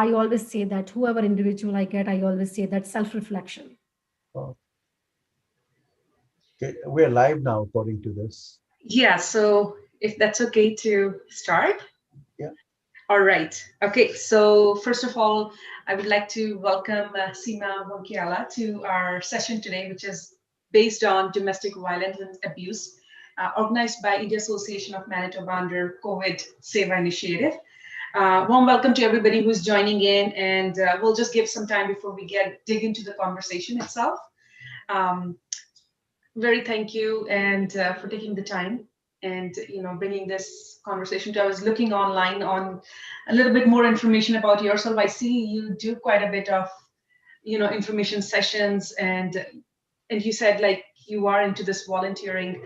I always say that whoever individual I get, I always say that self-reflection. Oh, okay. We're live now, according to this. Yeah, so if that's okay to start. Yeah. All right. Okay, so first of all, I would like to welcome Seema Vonkiala to our session today, which is based on domestic violence and abuse, organized by India Association of Manitoba under COVID Seva Initiative. Warm welcome to everybody who's joining in, and we'll just give some time before we dig into the conversation itself. Um, very thank you and for taking the time and bringing this conversation to. I was looking online on a little bit more information about yourself. I see you do quite a bit of information sessions, and you said like you are into this volunteering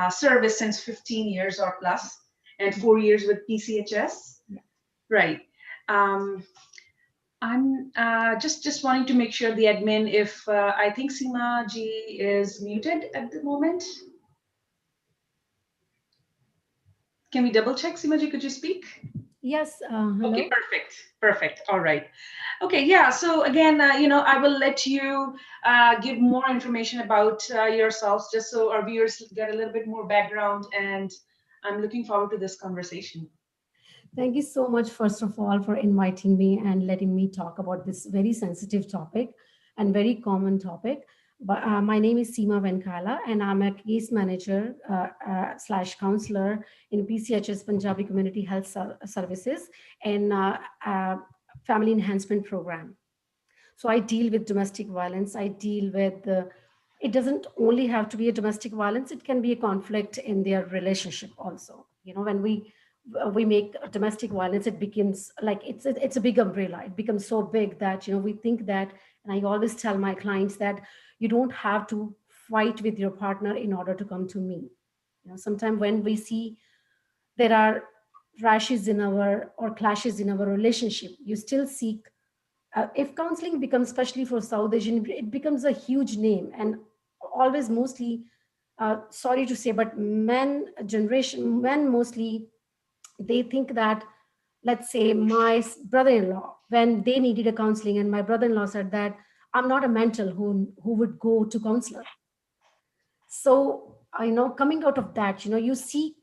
service since 15 years or plus, and 4 years with PCHS. Yeah. Right. I'm just wanting to make sure the admin, if I think Seema ji is muted at the moment. Can we double check, Seema ji? Could you speak? Yes, Okay, hello. perfect, perfect. All right. Okay, yeah. So again, I will let you give more information about yourselves, just so our viewers get a little bit more background. And I'm looking forward to this conversation. Thank you so much, first of all, for inviting me and letting me talk about this very sensitive topic and very common topic. But my name is Seema Venkala, and I'm a case manager slash counselor in PCHS Punjabi Community Health Services and Family Enhancement Program. So I deal with domestic violence. I deal with it doesn't only have to be a domestic violence. It can be a conflict in their relationship also. When we make domestic violence, it becomes like it's a big umbrella. It becomes so big that we think that, and I always tell my clients that you don't have to fight with your partner in order to come to me. Sometimes when we see there are rashes in our or clashes in our relationship, you still seek if counseling becomes, especially for South Asian, it becomes a huge name, and always mostly, sorry to say, but men mostly, they think that, let's say my brother-in-law, when they needed a counseling, and my brother-in-law said that I'm not a mental who would go to counselor. So coming out of that, you seek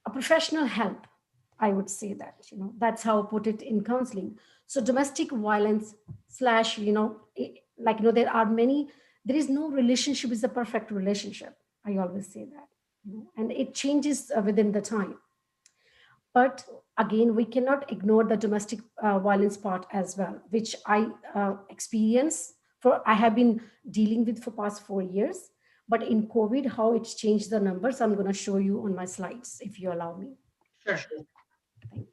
a professional help. I would say that, that's how I put it in counseling. So domestic violence slash, there are many, there is no relationship is a perfect relationship. I always say that, and it changes within the time. But again, we cannot ignore the domestic violence part as well, which I experience I have been dealing with for past 4 years. But in COVID, how it's changed the numbers, I'm going to show you on my slides, if you allow me. Sure. Thank you.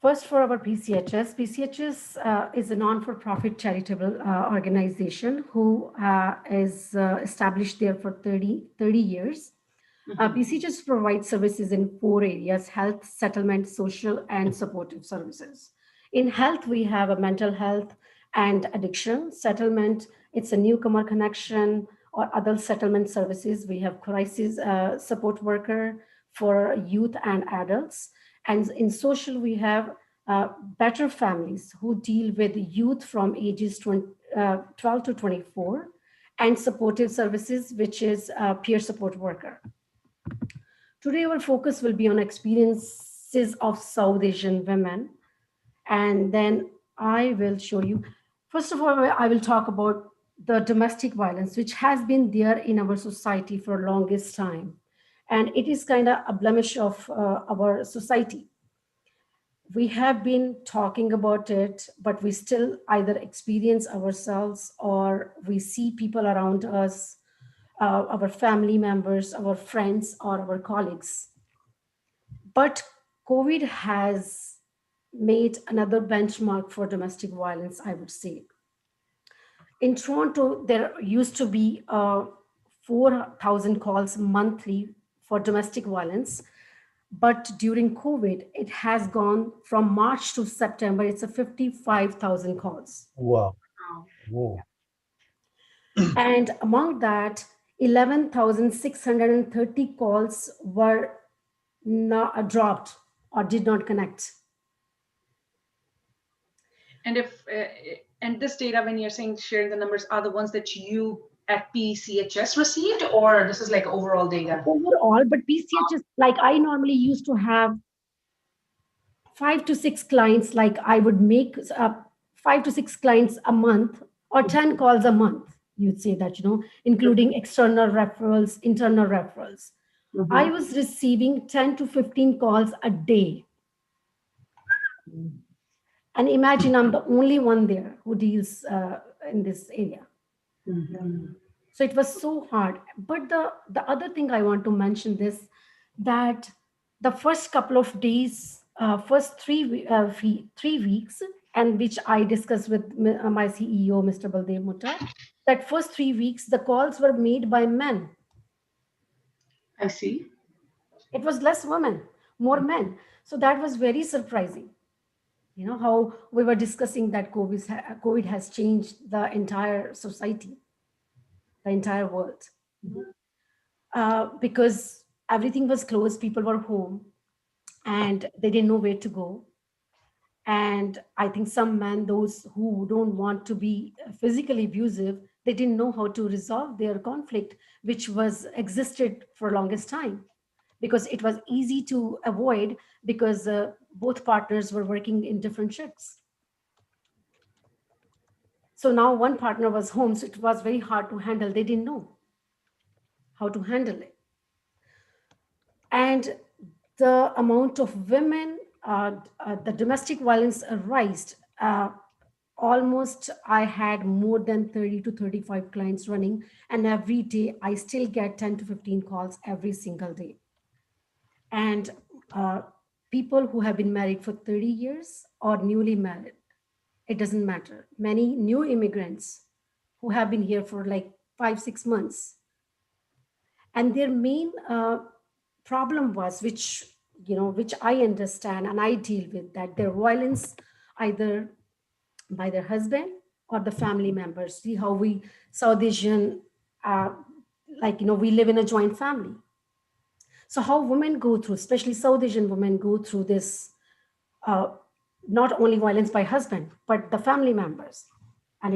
First, for our PCHS, PCHS is a non-for-profit charitable organization who is established there for 30 years. PCHS provides services in 4 areas: health, settlement, social, and supportive services. In health, we have a mental health and addiction. Settlement, it's a newcomer connection or other settlement services. We have crisis support worker for youth and adults. And in social, we have better families who deal with youth from ages 12 to 24, and supportive services, which is peer support worker. Today, our focus will be on experiences of South Asian women. And then I will show you, first of all, I will talk about the domestic violence, which has been there in our society for longest time. And it is kind of a blemish of our society. We have been talking about it, but we still either experience ourselves or we see people around us, our family members, our friends, or our colleagues. But COVID has made another benchmark for domestic violence, I would say. in Toronto, there used to be 4,000 calls monthly for domestic violence. But during COVID, it has gone from March to September, it's a 55,000 calls. Wow. Wow. Whoa. And among that, 11,630 calls were not dropped or did not connect. And if and this data, when you're saying sharing the numbers, are the ones that you at PCHS received, or this is like overall data? Overall, but PCH is like I normally used to have 5 to 6 clients, like I would make 5 to 6 clients a month or 10 calls a month. You'd say that, including external referrals, internal referrals. I was receiving 10 to 15 calls a day. And imagine I'm the only one there who deals in this area. So it was so hard. But the other thing I want to mention this, that the first couple of days, first 3 weeks, and which I discussed with my CEO, Mr. Baldev Mutta, that first 3 weeks, the calls were made by men. I see. It was less women, more men. So that was very surprising. How we were discussing that COVID has changed the entire society, the entire world. Because everything was closed, people were home and they didn't know where to go. And I think some men, those who don't want to be physically abusive, they didn't know how to resolve their conflict, which was existed for longest time, because it was easy to avoid because both partners were working in different shifts. So now one partner was home, so it was very hard to handle. They didn't know how to handle it. And the amount of women, the domestic violence raised, almost I had more than 30 to 35 clients running. And every day I still get 10 to 15 calls every single day. And people who have been married for 30 years or newly married, it doesn't matter. Many new immigrants who have been here for like 5-6 months. And their main problem was, which I understand and I deal with, that their violence either by their husband or the family members. See how we South Asian, we live in a joint family. So how women go through, especially South Asian women, go through this, not only violence by husband, but the family members. And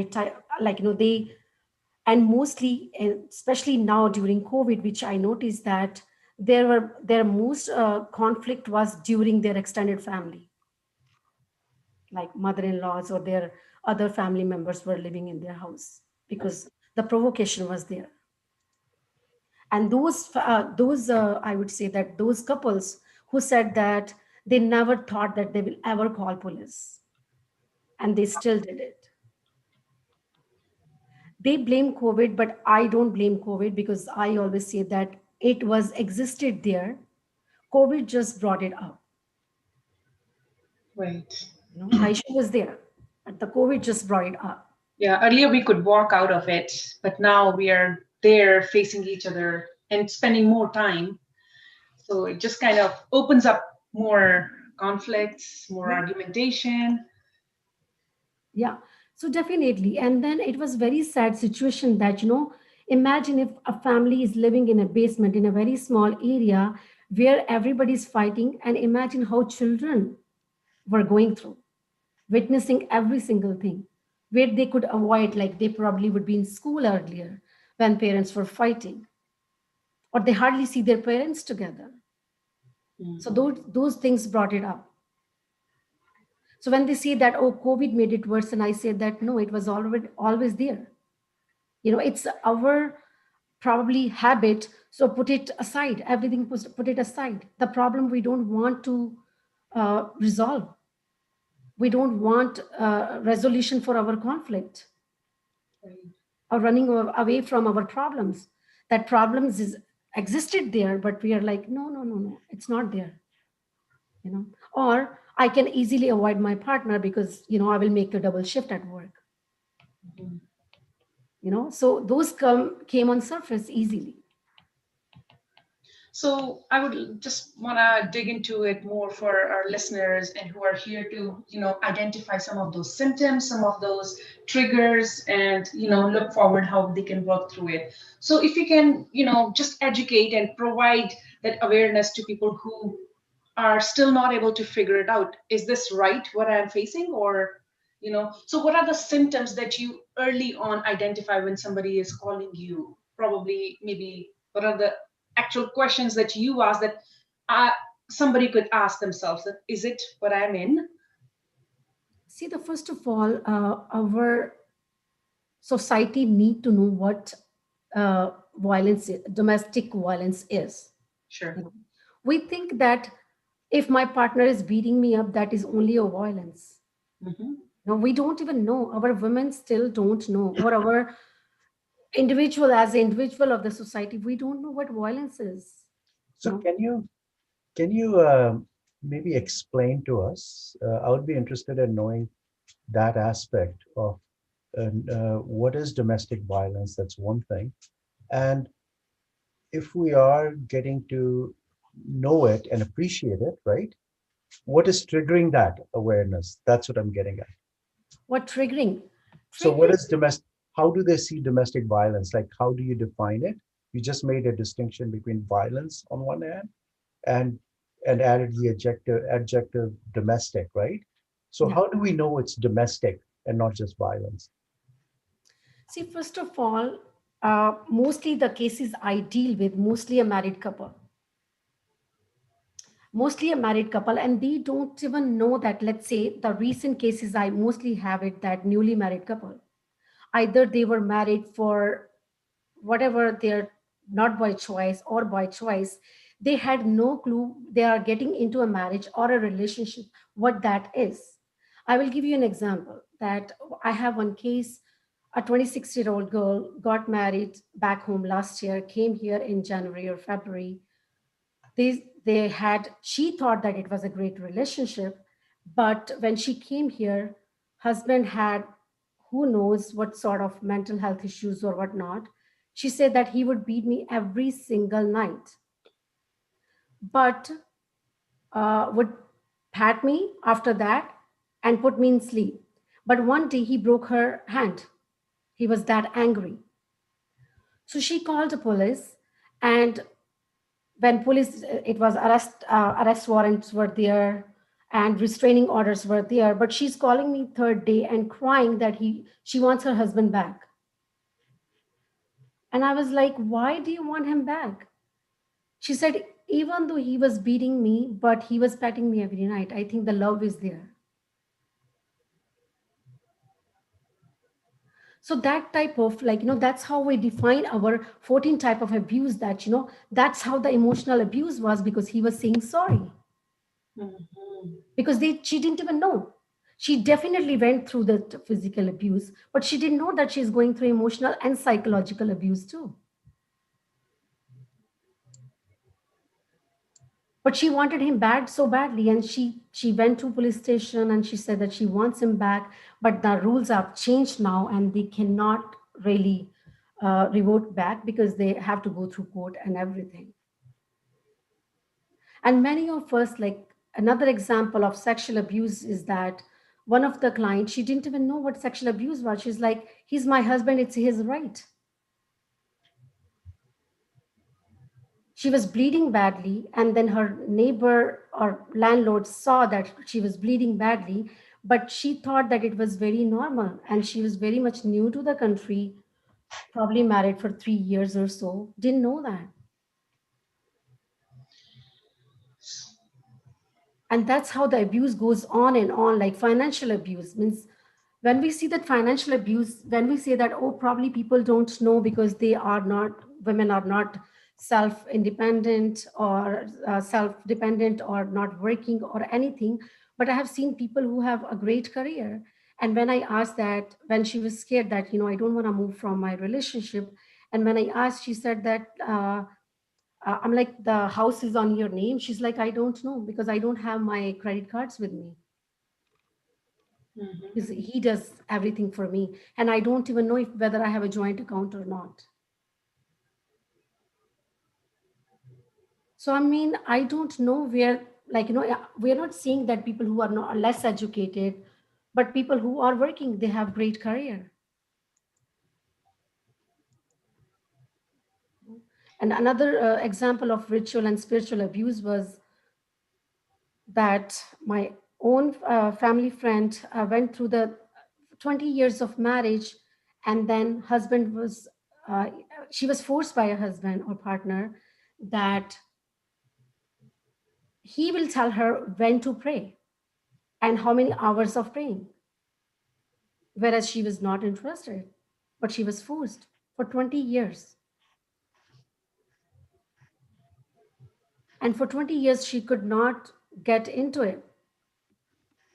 and mostly, especially now during COVID, which I noticed that their most conflict was during their extended family, like mother-in-laws or their other family members were living in their house, because the provocation was there. And those I would say that those couples who said that they never thought that they will ever call police, and they still did it. They blame COVID, but I don't blame COVID, because I always say that it was existed there. COVID just brought it up. Right. The issue was there, but the COVID just brought it up. Yeah, earlier we could walk out of it, but now we are there facing each other and spending more time. So it just kind of opens up more conflicts, more argumentation. Yeah, so definitely. And then it was very sad situation that, imagine if a family is living in a basement in a very small area where everybody's fighting, and imagine how children were going through, witnessing every single thing, where they could avoid, like they probably would be in school earlier when parents were fighting, or they hardly see their parents together. So those things brought it up. So when they say that, oh, COVID made it worse, and I say that no, it was already always there. It's our probably habit. So put it aside, everything put it aside. The problem we don't want to resolve. We don't want resolution for our conflict, or running away from our problems. That problems is existed there, but we are like, no, it's not there. Or I can easily avoid my partner because I will make a double shift at work. So those came on surface easily. So I would just want to dig into it more for our listeners and who are here to, identify some of those symptoms, some of those triggers, and, look forward how they can work through it. So if you can, just educate and provide that awareness to people who are still not able to figure it out. Is this right, what I'm facing? Or, so what are the symptoms that you early on identify when somebody is calling you? Probably, maybe, what are the actual questions that you ask that uh, somebody could ask themselves? That is it what I'm in? See, the first of all, our society need to know what domestic violence is. Sure. We think that if my partner is beating me up, that is only a violence. Mm-hmm. No, we don't even know. Our women still don't know, or our individual, as an individual of the society, we don't know what violence is. So No. can you maybe explain to us? I would be interested in knowing that aspect of what is domestic violence. That's one thing, and if we are getting to know it and appreciate it, right? What is triggering that awareness? That's what I'm getting at. What triggering? So what Triggering. is domestic? How do they see domestic violence? Like, how do you define it? You just made a distinction between violence on one hand and added the adjective domestic, right? So Yeah. how do we know it's domestic and not just violence? See, first of all, mostly the cases I deal with, mostly a married couple, and they don't even know that. Let's say the recent cases I mostly have it that newly married couple, either they were married for whatever they're not by choice or by choice, they had no clue they are getting into a marriage or a relationship, what that is. I will give you an example that I have one case. A 26-year-old girl got married back home last year, came here in January or February. They had, she thought that it was a great relationship, but when she came here, husband had who knows what sort of mental health issues or whatnot. She said that he would beat me every single night, but would pat me after that and put me in sleep. But one day he broke her hand. He was that angry. So she called the police, and when police, it was arrest warrants were there and restraining orders were there. But she's calling me third day and crying that she wants her husband back. And I was like, why do you want him back? She said, even though he was beating me, but he was patting me every night. I think the love is there. So that type of, like, that's how we define our 14 type of abuse, that, that's how the emotional abuse was, because he was saying sorry. Mm-hmm. Because she didn't even know. She definitely went through the physical abuse, but she didn't know that she's going through emotional and psychological abuse too. But she wanted him bad, so badly, and she went to police station and she said that she wants him back, but the rules have changed now and they cannot really revoke back because they have to go through court and everything. And many of us, like, another example of sexual abuse is that one of the clients, she didn't even know what sexual abuse was. She's like, he's my husband, it's his right. She was bleeding badly, and then her neighbor or landlord saw that she was bleeding badly, but she thought that it was very normal, and she was very much new to the country, probably married for 3 years or so, didn't know that. And that's how the abuse goes on and on. Like financial abuse means, when we see that financial abuse, when we say that, oh, probably people don't know because they are not, women are not self independent or self dependent or not working or anything. But I have seen people who have a great career, and when I asked that, when she was scared that, I don't want to move from my relationship, and when I asked, she said that I'm like, the house is on your name. She's like, I don't know because I don't have my credit cards with me. Mhm. because he does everything for me. And I don't even know if whether I have a joint account or not. So, I mean, I don't know where, like, we're not saying that people who are not less educated, but people who are working, they have great career. And another example of ritual and spiritual abuse was that my own family friend went through the 20 years of marriage, and then husband was, uh, she was forced by a husband or partner that he will tell her when to pray and how many hours of praying, whereas she was not interested, but she was forced for 20 years. And for 20 years, she could not get into it.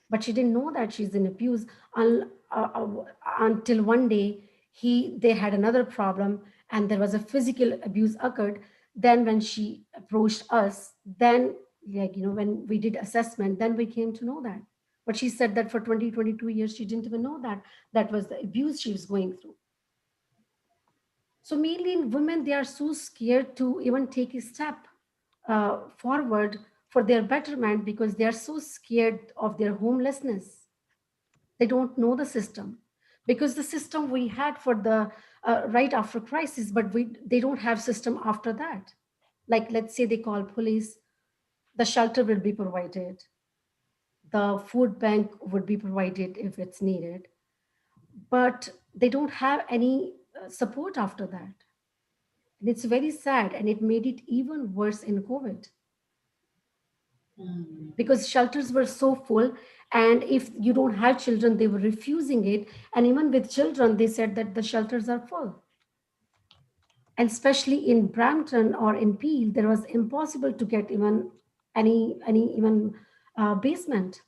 But she didn't know that she's in abuse until one day they had another problem and there was a physical abuse occurred. Then when she approached us, then when we did assessment, then we came to know that. But she said that for 22 years, she didn't even know that that was the abuse she was going through. So mainly in women, they are so scared to even take a step forward for their betterment because they are so scared of their homelessness. They don't know the system because the system we had for the right after crisis, but they don't have system after that. Like, let's say they call police, the shelter will be provided, the food bank would be provided if it's needed, but they don't have any support after that. And it's very sad, and it made it even worse in COVID Mhm. because shelters were so full. And if you don't have children, they were refusing it. And even with children, they said that the shelters are full. And especially in Brampton or in Peel, there was impossible to get even any even basement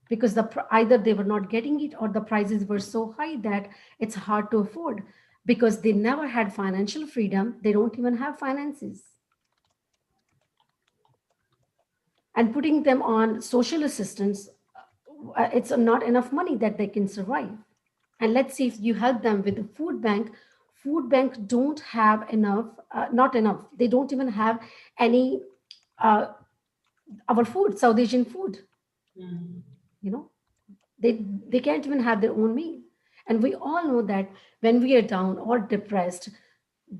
because either they were not getting it or the prices were so high that it's hard to afford because they never had financial freedom. They don't even have finances. And putting them on social assistance, it's not enough money that they can survive. And let's see if you help them with the food bank don't have enough, not enough, they don't even have any uh, our food, South Asian food, Mhm. you know, they can't even have their own meal. And we all know that when we are down or depressed,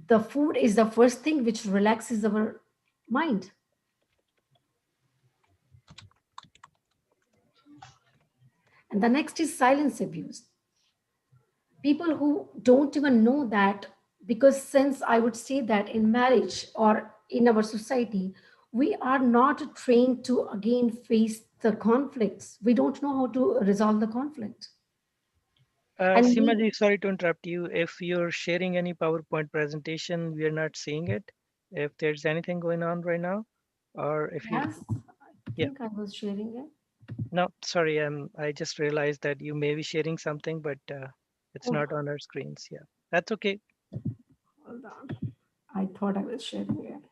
the food is the first thing which relaxes our mind. And the next is silence abuse. People who don't even know that, because since I would say that in marriage or in our society, we are not trained to again face the conflicts. We don't know how to resolve the conflict. And Seema we, ji, sorry to interrupt you. If you're sharing any PowerPoint presentation, we are not seeing it. If there's anything going on right now, or if you, yes, I yeah, think I was sharing it. no, sorry, I just realized that you may be sharing something, but it's Oh, not on our screens. Yeah, that's okay. hold on. I thought I was sharing it.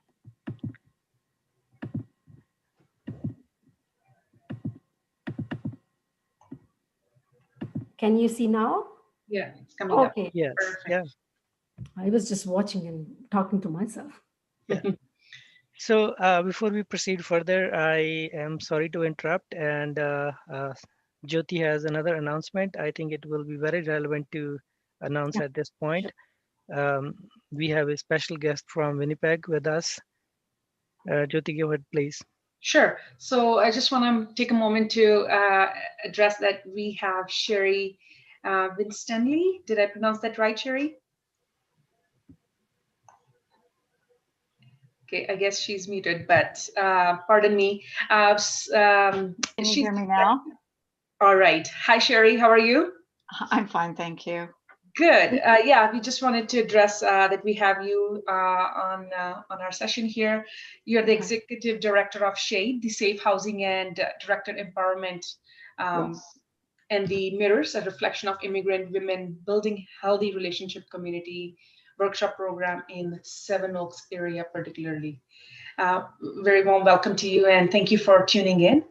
Can you see now? Yeah, it's coming up. Okay. Yes, Perfect. yeah. I was just watching and talking to myself. Yeah. So before we proceed further, I am sorry to interrupt, and Jyoti has another announcement. I think it will be very relevant to announce Yeah, at this point. sure. Um, we have a special guest from Winnipeg with us. Jyoti, go ahead, please. Sure. So I just want to take a moment to address that we have Sherry Winstanley. Did I pronounce that right, Sherry? Okay, I guess she's muted, but pardon me. Can you She's hear me now? all right. Hi, Sherry. How are you? I'm fine, thank you. Good. Yeah, we just wanted to address that we have you on our session here. You're the Okay. executive director of SHADE, the Safe Housing and Director Empowerment, um, Yes. and the Mirrors, a reflection of immigrant women building healthy relationship community workshop program in Seven Oaks area, particularly. Very warm welcome to you, and thank you for tuning in.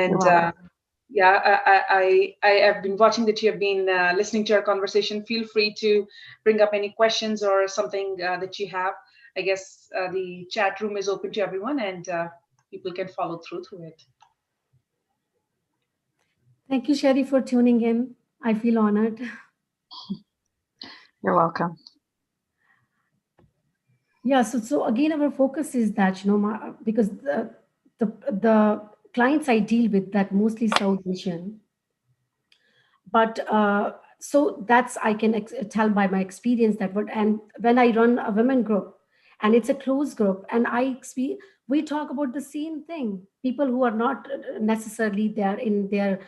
You're And welcome. Yeah, I have been watching that you have been listening to our conversation. Feel free to bring up any questions or something that you have. I guess the chat room is open to everyone, and people can follow through it. Thank you, Sherry, for tuning in. I feel honored. You're welcome. Yeah, so again, our focus is that, because the clients I deal with, that mostly South Asian, but so that's, I can tell by my experience that and when I run a women group, and it's a closed group, and we talk about the same thing. People who are not necessarily there in their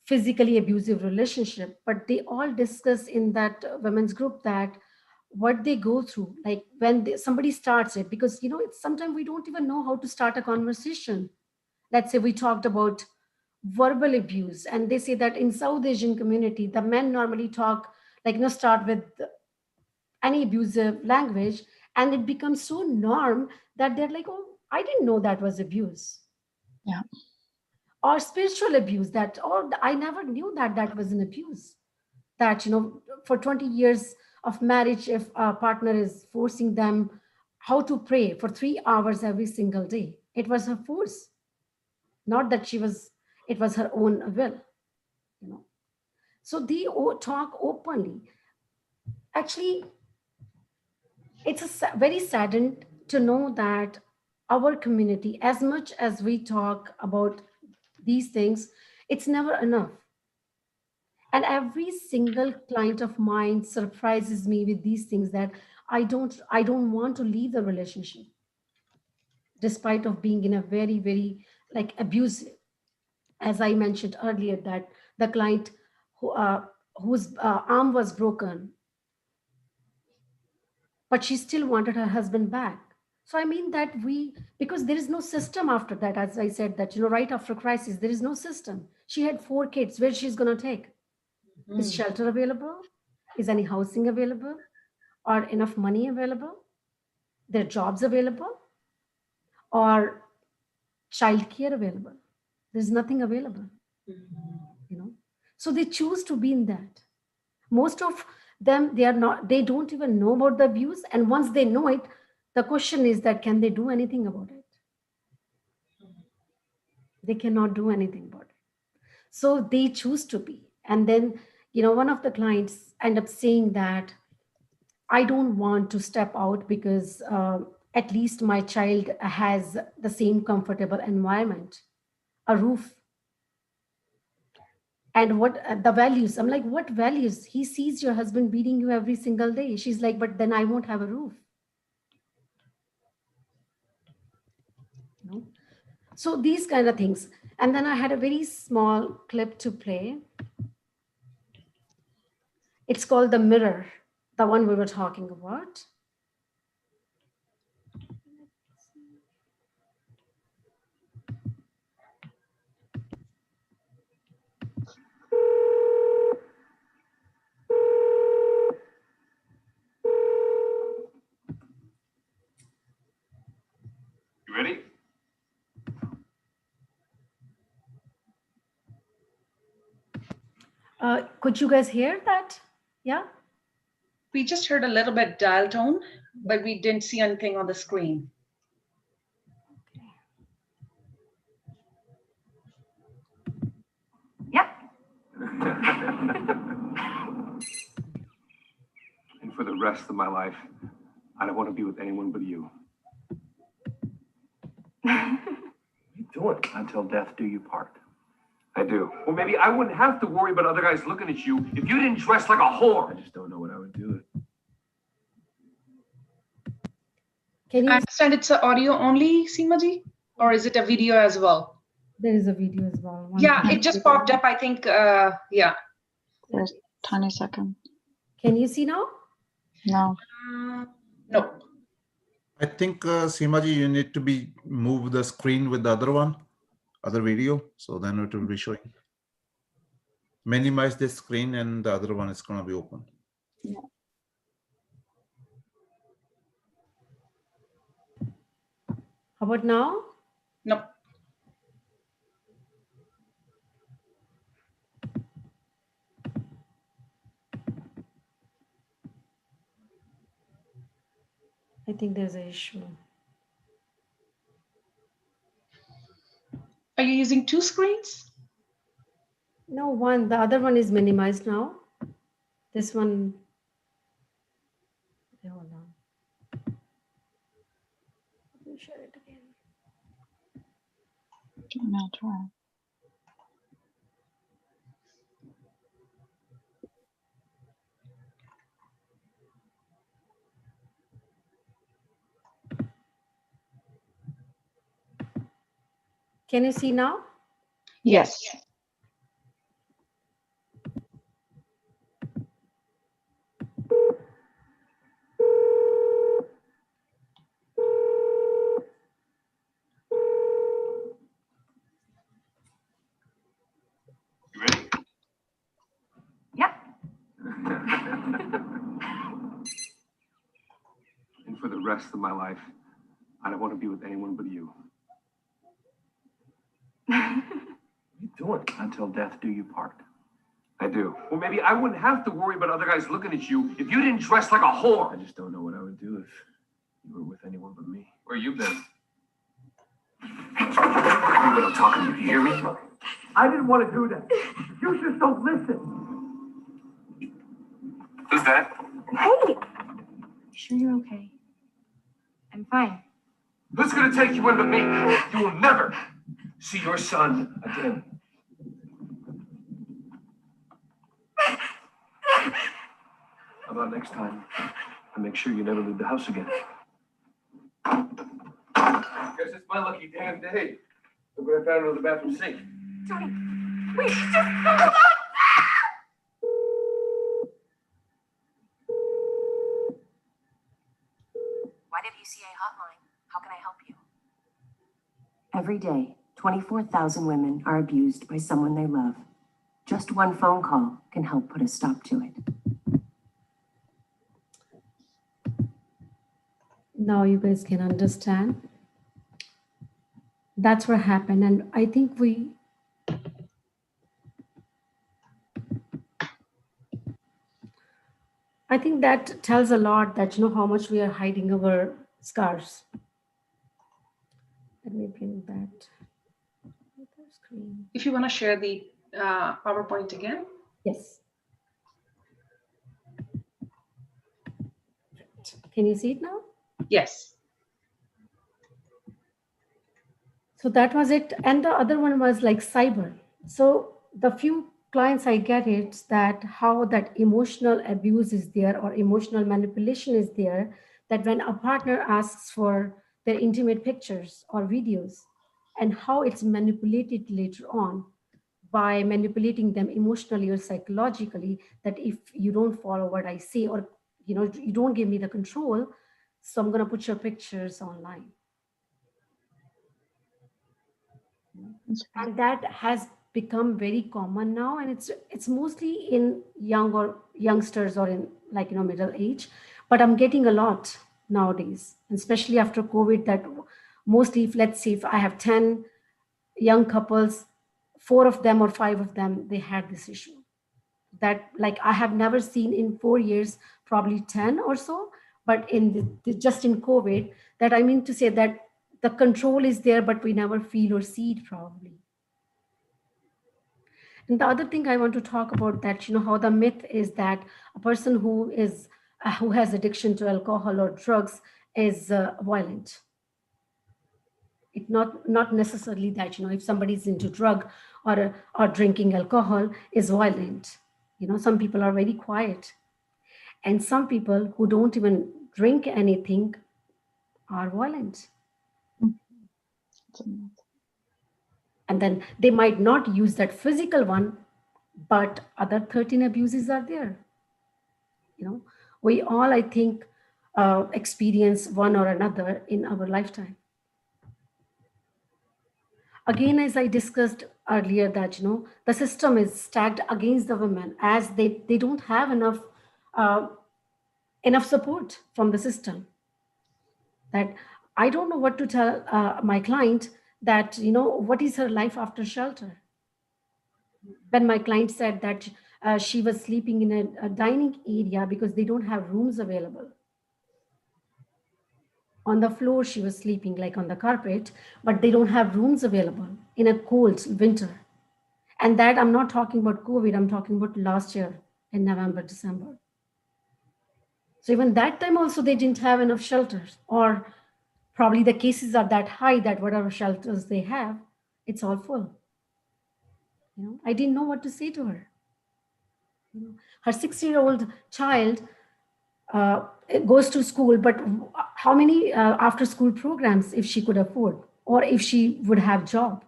physically abusive relationship, but they all discuss in that women's group that what they go through, like when somebody starts it, because it's sometimes we don't even know how to start a conversation. Let's say we talked about verbal abuse, and they say that in South Asian community the men normally talk, like start with any abusive language, and it becomes so norm that they're like, oh, I didn't know that was abuse. Yeah. Or spiritual abuse, that, or I never knew that that was an abuse. That for 20 years of marriage, if a partner is forcing them how to pray for 3 hours every single day, it was her force, not that it was her own will. So they talk openly. Actually, it's very saddened to know that our community, as much as we talk about these things, it's never enough. And every single client of mine surprises me with these things, that I don't want to leave the relationship despite of being in a very, very like abusive. As I mentioned earlier, that the client whose arm was broken, but she still wanted her husband back. So I mean that because there is no system after that, as I said, that right after crisis there is no system. She had 4 kids. Where she's going to take? Is shelter available? Is any housing available? Or enough money available? Their jobs available? Or childcare available? There's nothing available. So they choose to be in that. Most of them, they don't even know about the abuse, and once they know it, the question is that can they do anything about it? They cannot do anything about it. So they choose to be. And then one of the clients end up saying that I don't want to step out because at least my child has the same comfortable environment, a roof. And what the values? I'm like, what values? He sees your husband beating you every single day. She's like, but then I won't have a roof. So these kind of things. And then I had a very small clip to play. It's called The Mirror, the one we were talking about. You ready? Could you guys hear that? Yeah? We just heard a little bit dial tone, but we didn't see anything on the screen. Yep. And for the rest of my life, I don't want to be with anyone but you. What are you doing? Until death do you part. I do. Well, maybe I wouldn't have to worry about other guys looking at you if you didn't dress like a whore. I just don't know what I would do. Can you? I understand it's an audio only, Seemaji, or is it a video as well? There is a video as well. Yeah, it just popped up, I think. Yeah. There's a tiny second. Can you see now? No. No. I think, Seemaji, you need to move the screen with the other video, so then it will be showing. Minimize the screen and the other one is going to be open. Yeah. How about now? No. I think there's an issue. Are you using two screens? No, one, the other one is minimized now. This one, okay, hold on. Let me share it again. I'll try. Can you see now? Yes. You ready? Yep. And for the rest of my life, I don't want to be with anyone but you. What are you doing? Until death do you part. I do. Well, maybe I wouldn't have to worry about other guys looking at you if you didn't dress like a whore. I just don't know what I would do if you were with anyone but me. Where you been? What I'm talking to you, hear me? I didn't want to do that. You just don't listen. Who's that? Hey, sure you're okay? I'm fine. Who's gonna take you in but me? You will never see your son again. How about next time? I make sure you never leave the house again. Guess it's my lucky damn day. Look what I found under the bathroom sink. Tony, wait, just hold on! YWCA hotline. How can I help you? Every day, 24,000 women are abused by someone they love. Just one phone call can help put a stop to it. Now you guys can understand. That's what happened. And I think that tells a lot that, how much we are hiding our scars. Let me bring that screen. If you want to share the PowerPoint again. Yes. Can you see it now? Yes. So that was it. And the other one was like cyber. So the few clients I get it that how that emotional abuse is there or emotional manipulation is there, that when a partner asks for their intimate pictures or videos and how it's manipulated later on by manipulating them emotionally or psychologically, that if you don't follow what I say or you don't give me the control, so I'm going to put your pictures online. And that has become very common now, and it's mostly in youngsters or in middle age, but I'm getting a lot nowadays, especially after COVID, that mostly if I have 10 young couples, 4 of them or 5 of them, they had this issue that I have never seen in 4 years, probably 10 or so, but in just in COVID, that I mean to say that the control is there, but we never feel or see it probably. And the other thing I want to talk about that, how the myth is that a person who has addiction to alcohol or drugs is violent. It's not necessarily that, if somebody's into drug or drinking alcohol is violent. Some people are very quiet. And some people who don't even drink anything are violent. And then they might not use that physical one, but other 13 abuses are there. We all, I think, experience one or another in our lifetime. Again, as I discussed earlier, that the system is stacked against the women as they don't have enough support from the system. That I don't know what to tell my client that, what is her life after shelter? When my client said that she was sleeping in a dining area because they don't have rooms available. On the floor, she was sleeping like on the carpet, but they don't have rooms available in a cold winter. And that I'm not talking about COVID, I'm talking about last year in November, December. So even that time also they didn't have enough shelters, or probably the cases are that high that whatever shelters they have, it's all full. You know, I didn't know what to say to her. You know, her 6-year-old child goes to school, but how many after school programs if she could afford, or if she would have job?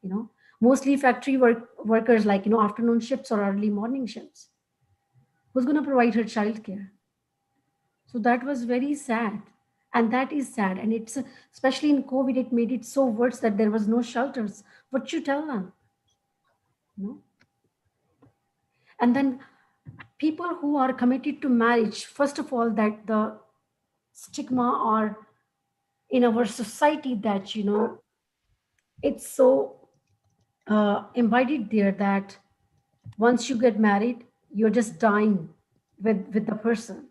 You know, mostly factory workers, like, you know, afternoon shifts or early morning shifts. Who's going to provide her childcare? So that was very sad. And that is sad. And it's, especially in COVID, it made it so worse that there was no shelters. What you tell them? You know? And then people who are committed to marriage, first of all, that the stigma or in our society that, you know, it's so embodied there that once you get married, you're just dying with the person.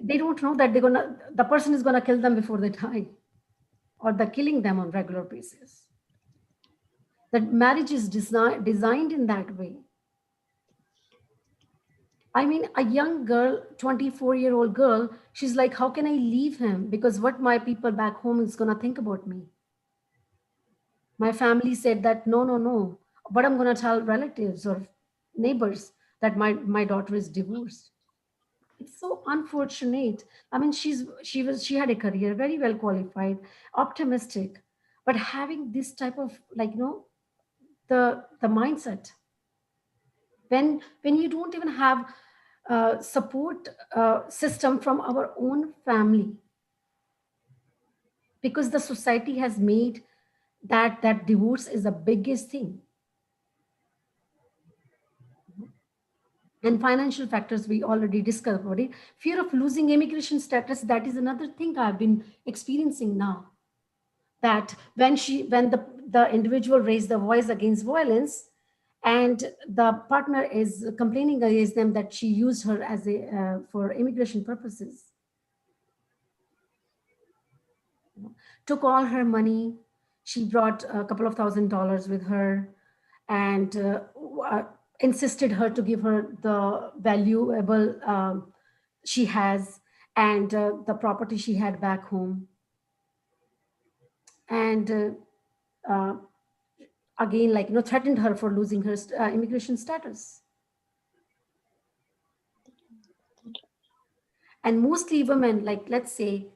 They don't know that the person is gonna kill them before they die, or they're killing them on regular basis. That marriage is designed in that way. I mean, a young girl, 24-year-old girl, she's like, how can I leave him? Because what my people back home is gonna think about me. My family said that, no, no, no. But I'm gonna tell relatives or neighbors that my daughter is divorced. It's so unfortunate. I mean, she had a career, very well qualified, optimistic, but having this type of, like, you know, the mindset when you don't even have support system from our own family, because the society has made that divorce is the biggest thing. And financial factors, we already discussed about it. Fear of losing immigration status, that is another thing I've been experiencing now. That when the individual raised the voice against violence, and the partner is complaining against them that she used her as a for immigration purposes, took all her money. She brought a couple of $1,000s with her, and insisted her to give her the valuable she has, and the property she had back home. And again, like, you know, threatened her for losing her immigration status. And mostly women, like, let's say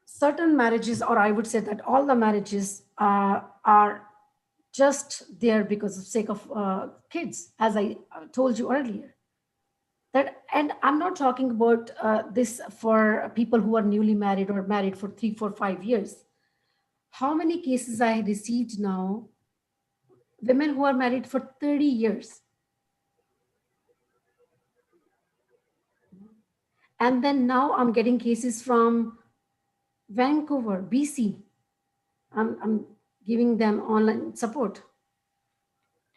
certain marriages, or I would say that all the marriages are just there because of sake of kids, as I told you earlier. That, and I'm not talking about this for people who are newly married or married for 3, 4, 5 years. How many cases I received now, women who are married for 30 years. And then now I'm getting cases from Vancouver, BC. I'm giving them online support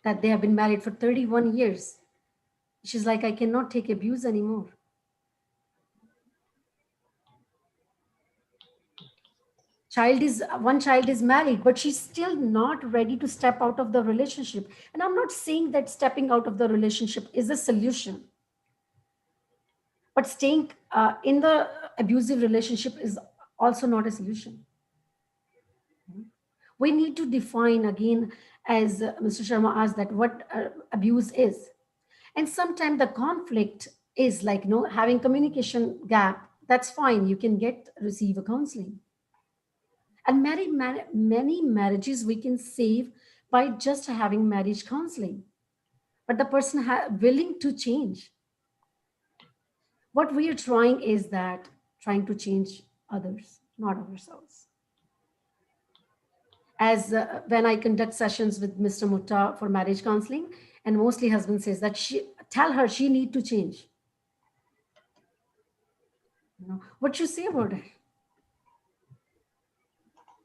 that they have been married for 31 years. She's like, I cannot take abuse anymore. One child is married, but she's still not ready to step out of the relationship. And I'm not saying that stepping out of the relationship is a solution, but staying in the abusive relationship is also not a solution. We need to define again, as Mr. Sharma asked, that what abuse is. And sometimes the conflict is like, you know, having communication gap. That's fine. You can receive a counseling. And many marriages we can save by just having marriage counseling, but the person willing to change. What we are trying is that trying to change others, not ourselves. As when I conduct sessions with Mr. Mutta for marriage counseling, and mostly husband says that tell her she need to change. You know, what you say about it?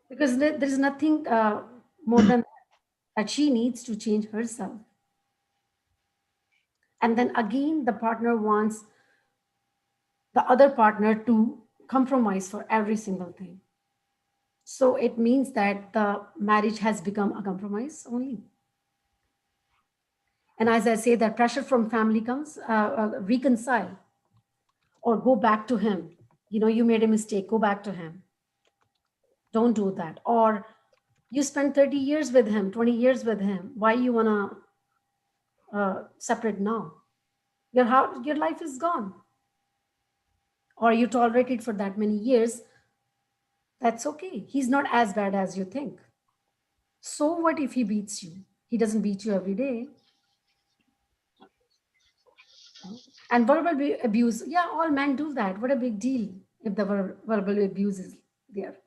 Because there is nothing more than that she needs to change herself. And then again, the partner wants the other partner to compromise for every single thing. So it means that the marriage has become a compromise only. And as I say, that pressure from family comes, reconcile or go back to him. You know, you made a mistake, go back to him. Don't do that. Or you spent 30 years with him, 20 years with him. Why you wanna separate now? Your life is gone. Or you tolerate it for that many years. That's okay. He's not as bad as you think. So what if he beats you? He doesn't beat you every day. And verbal abuse, yeah, all men do that. What a big deal if the verbal abuse is there.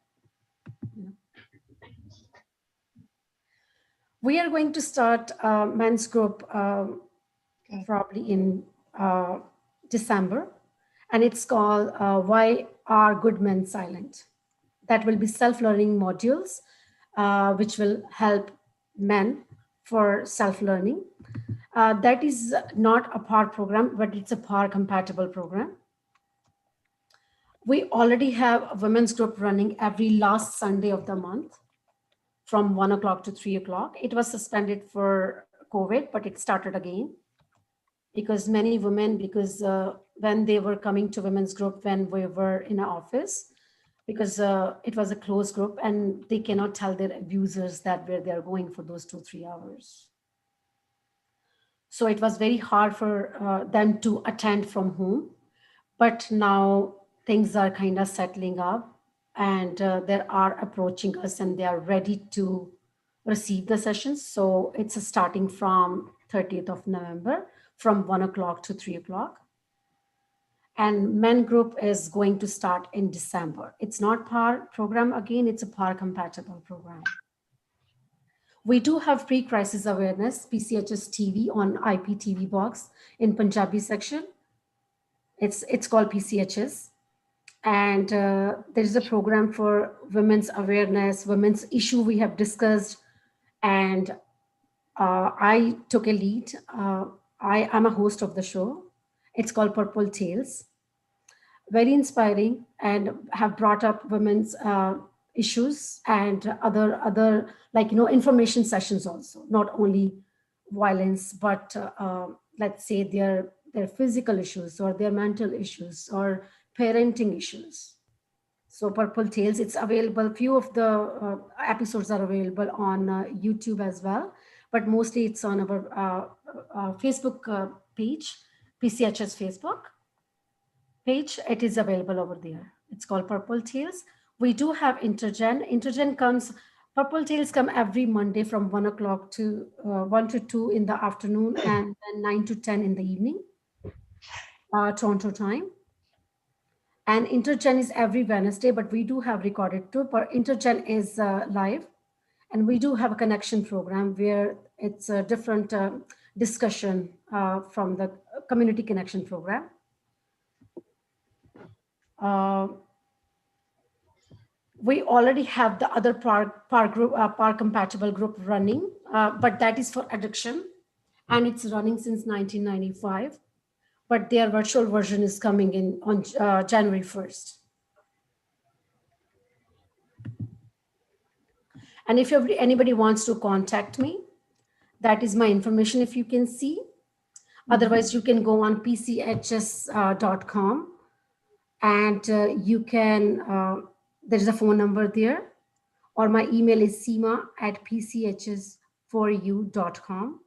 We are going to start a men's group probably in December, and it's called Why Are Good Men Silent? That will be self-learning modules, which will help men for self-learning. That is not a PAR program, but it's a PAR compatible program. We already have a women's group running every last Sunday of the month from 1 o'clock to 3 o'clock. It was suspended for COVID, but it started again because many women, because when they were coming to women's group, when we were in an office, because it was a closed group and they cannot tell their abusers that where they are going for those 2-3 hours. So it was very hard for them to attend from home, but now things are kind of settling up and they are approaching us and they are ready to receive the sessions. So it's starting from 30th of November from 1 o'clock to 3 o'clock. And men group is going to start in December. It's not PAR program again, it's a PAR compatible program. We do have pre-crisis awareness, PCHS TV on IPTV box in Punjabi section. It's called PCHS. And there is a program for women's awareness, women's issue we have discussed. And I took a lead. I am a host of the show. It's called Purple Tales. Very inspiring and have brought up women's issues and other like, you know, information sessions also, not only violence, but let's say their physical issues or their mental issues or parenting issues. So Purple Tales, it's available. Few of the episodes are available on YouTube as well, but mostly it's on our Facebook page, PCHS Facebook page. It is available over there. It's called Purple Tales. We do have Intergen. Intergen comes, Purple Tales come every Monday from 1 o'clock to 1 to 2 in the afternoon and then 9 to 10 in the evening, Toronto time. And Intergen is every Wednesday, but we do have recorded too, but Intergen is live. And we do have a connection program where it's a different discussion from the community connection program. We already have the other PAR compatible group running, but that is for addiction. And it's running since 1995. But their virtual version is coming in on January 1st. And if anybody wants to contact me, that is my information if you can see. Otherwise, you can go on pchs.com and you can, there's a phone number there, or my email is seema@pchs4u.com.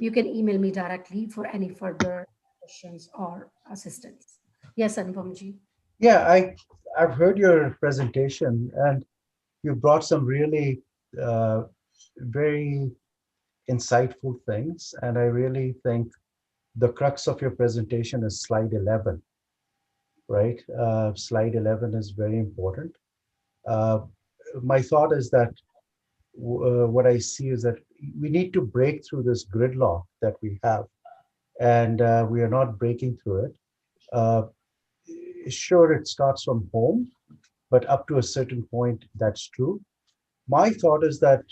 You can email me directly for any further questions or assistance. Yes, Anupamji. Yeah, I've heard your presentation and you brought some really very insightful things. And I really think the crux of your presentation is slide 11, right? Slide 11 is very important. My thought is that what I see is that we need to break through this gridlock that we have, and we are not breaking through it. Sure, it starts from home, but up to a certain point, that's true. My thought is that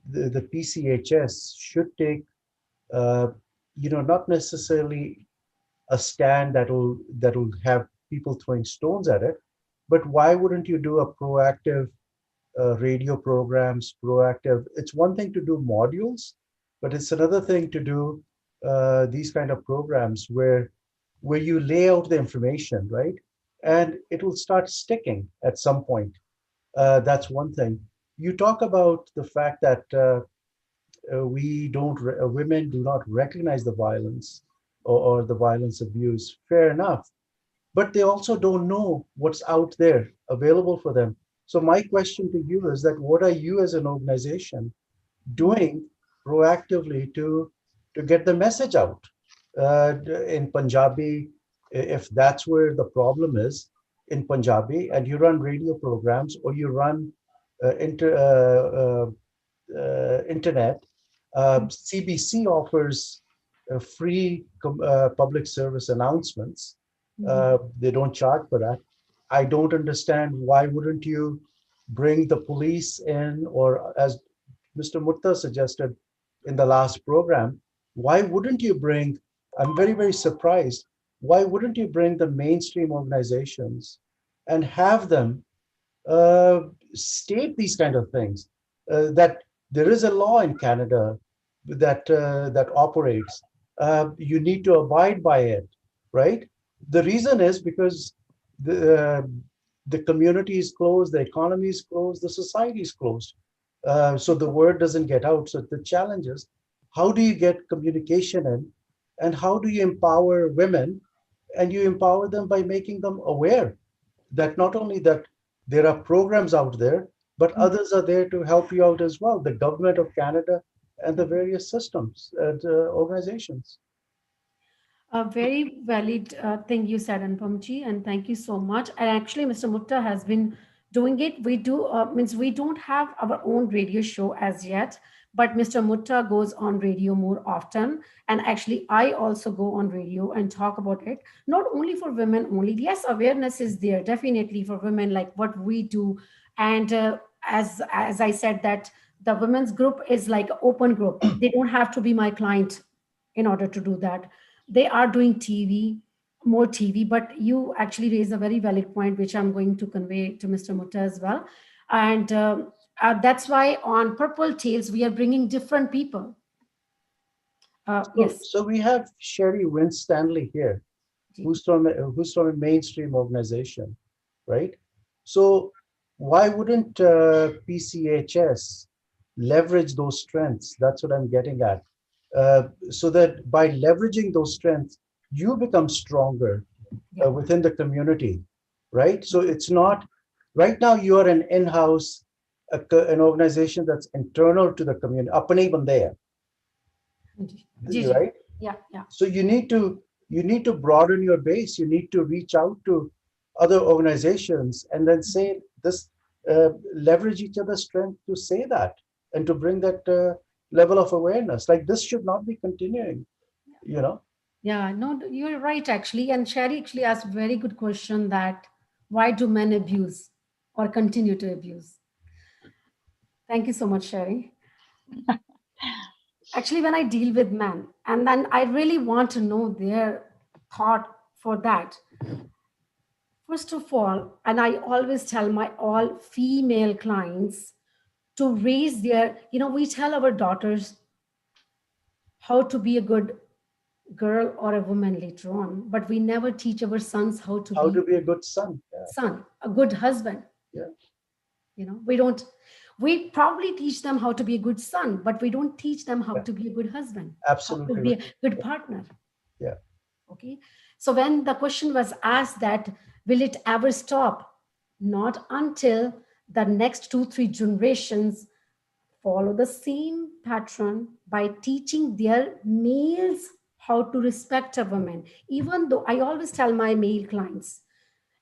the PCHS should take, not necessarily a stand that'll have people throwing stones at it. But why wouldn't you do a proactive radio programs, proactive? It's one thing to do modules, but it's another thing to do these kind of programs where you lay out the information, right? And it will start sticking at some point. That's one thing. You talk about the fact that women do not recognize the violence or the violence abuse. Fair enough, but they also don't know what's out there available for them. So my question to you is that what are you as an organization doing proactively to get the message out in Punjabi, if that's where the problem is, in Punjabi, and you run radio programs or you run internet. CBC offers free public service announcements. They don't charge for that. I don't understand why wouldn't you bring the police in, or as Mr. Mutta suggested in the last program, why wouldn't you bring, I'm very, very surprised, why wouldn't you bring the mainstream organizations and have them state these kind of things, that there is a law in Canada that operates. You need to abide by it, right? The reason is because the community is closed, the economy is closed, the society is closed. So the word doesn't get out. So the challenge is, how do you get communication in, and how do you empower women? And you empower them by making them aware that not only that there are programs out there, but others are there to help you out as well. The government of Canada and the various systems and organizations. A very valid thing you said, Anupamji, and thank you so much. And actually, Mr. Mutta has been doing it. We do means we don't have our own radio show as yet, but Mr. Mutta goes on radio more often. And actually, I also go on radio and talk about it, not only for women only. Yes, awareness is there definitely for women, like what we do. And as I said, that the women's group is like an open group. They don't have to be my client in order to do that. They are doing more TV, but you actually raise a very valid point, which I'm going to convey to Mr. Mutta as well. And that's why on Purple Tales, we are bringing different people. Yes. So we have Sherry Winstanley here, who's from a mainstream organization, right? So why wouldn't PCHS leverage those strengths? That's what I'm getting at. So that by leveraging those strengths, you become stronger within the community, right? So it's not, right now you are an in-house, an organization that's internal to the community, apne bande hai, right? Yeah, yeah. So you need to broaden your base. You need to reach out to other organizations and then say this, leverage each other's strength to say that and to bring that level of awareness. Like this should not be continuing, you know? Yeah, no, you're right, actually. And Sherry actually asked a very good question, that why do men abuse or continue to abuse? Thank you so much, Sherry. Actually, when I deal with men, and then I really want to know their thought for that. First of all, and I always tell my all female clients to raise their, we tell our daughters how to be a good girl or a woman later on, but we never teach our sons how to be a good son. Son, a good husband. Yeah. We probably teach them how to be a good son, but we don't teach them how to be a good husband. Absolutely. How to be a good partner. Yeah. Okay. So when the question was asked that, will it ever stop? Not until the next 2-3 generations follow the same pattern by teaching their males how to respect a woman. Even though I always tell my male clients,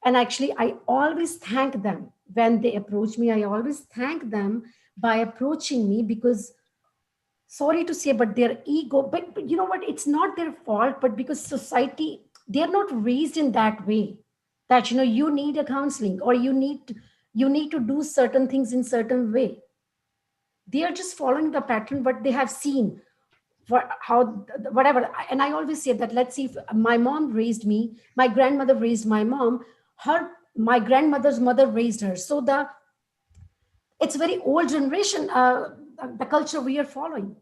and actually I always thank them when they approach me, I always thank them by approaching me, because sorry to say, but their ego, but you know what, it's not their fault, but because society, they're not raised in that way, that, you need a counseling or you need to do certain things in certain way. They are just following the pattern, what they have seen, for how, whatever. And I always say that, let's see, if my mom raised me, my grandmother raised my mom, my grandmother's mother raised her. So it's very old generation, the culture we are following,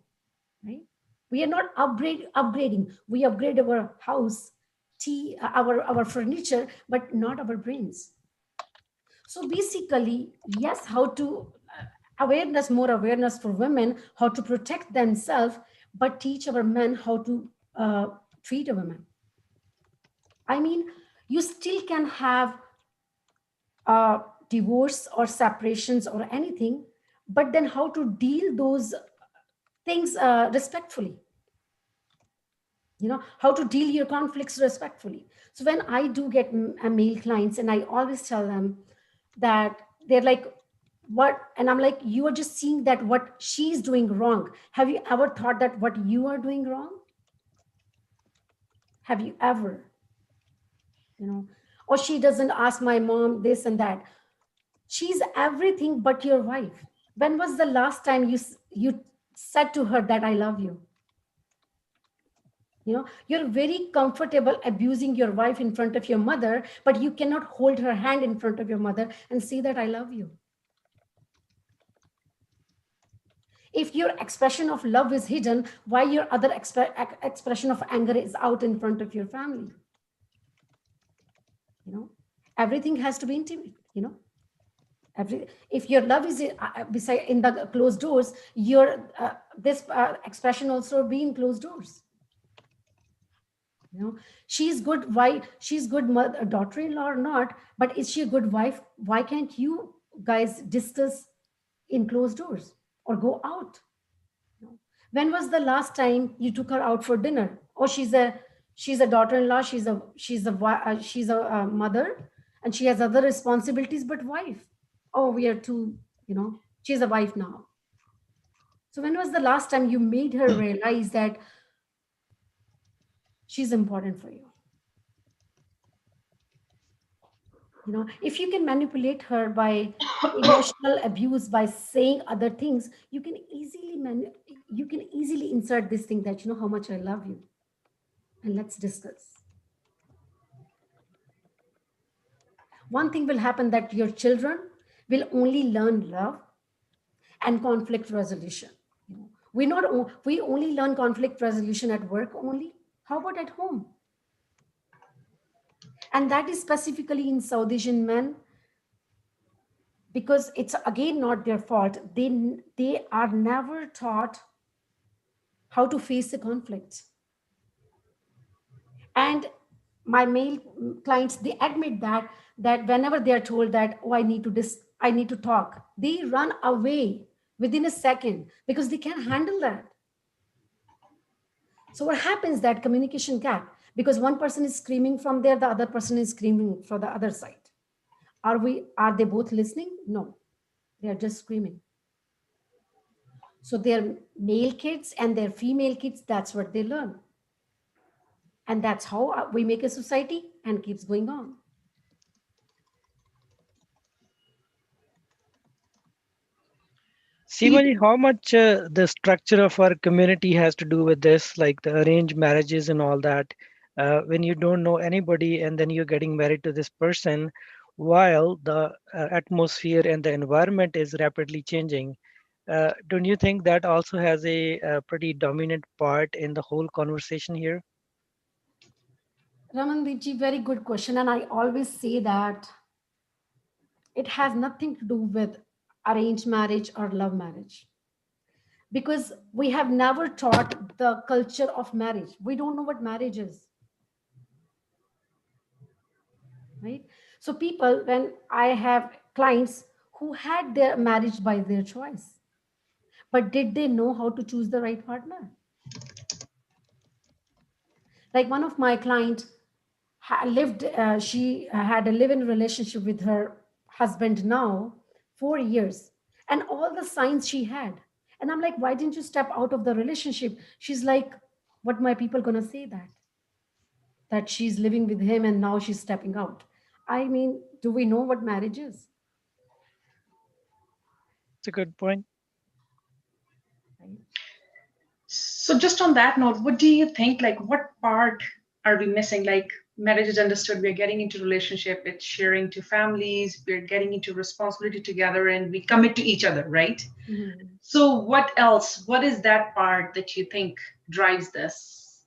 right? We are not upgrading. We upgrade our house, our furniture, but not our brains. So basically, yes, how to more awareness for women, how to protect themselves, but teach our men how to treat a woman. I mean, you still can have divorce or separations or anything, but then how to deal those things respectfully. How to deal your conflicts respectfully. So when I do get male clients, and I always tell them that, they're like, what? And I'm like, you are just seeing that what she's doing wrong. Have you ever thought that what you are doing wrong? Have you ever? Or she doesn't ask my mom this and that. She's everything but your wife. When was the last time you said to her that I love you? You're very comfortable abusing your wife in front of your mother, but you cannot hold her hand in front of your mother and say that I love you. If your expression of love is hidden, why your other expression of anger is out in front of your family? Everything has to be intimate. If your love is beside in the closed doors, your this expression also be in closed doors. She's good wife, she's good mother, daughter-in-law or not, but is she a good wife? Why can't you guys discuss in closed doors or go out? When was the last time you took her out for dinner? Or she's a daughter-in-law, she's a mother, and she has other responsibilities, but wife. Oh, we are too, she's a wife now. So when was the last time you made her realize that she's important for you? If you can manipulate her by emotional abuse, by saying other things, you can easily insert this thing that, how much I love you. And let's discuss. One thing will happen, that your children will only learn love and conflict resolution. We only learn conflict resolution at work only. How about at home? And that is specifically in South Asian men, because it's again not their fault. They are never taught how to face a conflict. And my male clients, they admit that whenever they are told that, oh, I need to talk, they run away within a second because they can't handle that. So what happens, that communication gap, because one person is screaming from there, the other person is screaming from the other side. Are they both listening? No, they are just screaming. So their male kids and their female kids, that's what they learn. And that's how we make a society, and keeps going on. Seema, how much the structure of our community has to do with this, like the arranged marriages and all that? When you don't know anybody and then you're getting married to this person, while the atmosphere and the environment is rapidly changing, don't you think that also has a pretty dominant part in the whole conversation here? Ramandeepji, very good question. And I always say that it has nothing to do with arranged marriage or love marriage, because we have never taught the culture of marriage. We don't know what marriage is, right? So people, when I have clients who had their marriage by their choice, but did they know how to choose the right partner? Like one of my clients she had a live-in relationship with her husband now 4 years, and all the signs she had. And I'm like, why didn't you step out of the relationship? She's like, what my people gonna say that she's living with him and now she's stepping out? I mean, do we know what marriage is? It's a good point. Right? So just on that note, what do you think, like what part are we missing? Like marriage is understood, we're getting into relationship, it's sharing to families, we're getting into responsibility together and we commit to each other, right? Mhm. So what else? What is that part that you think drives this?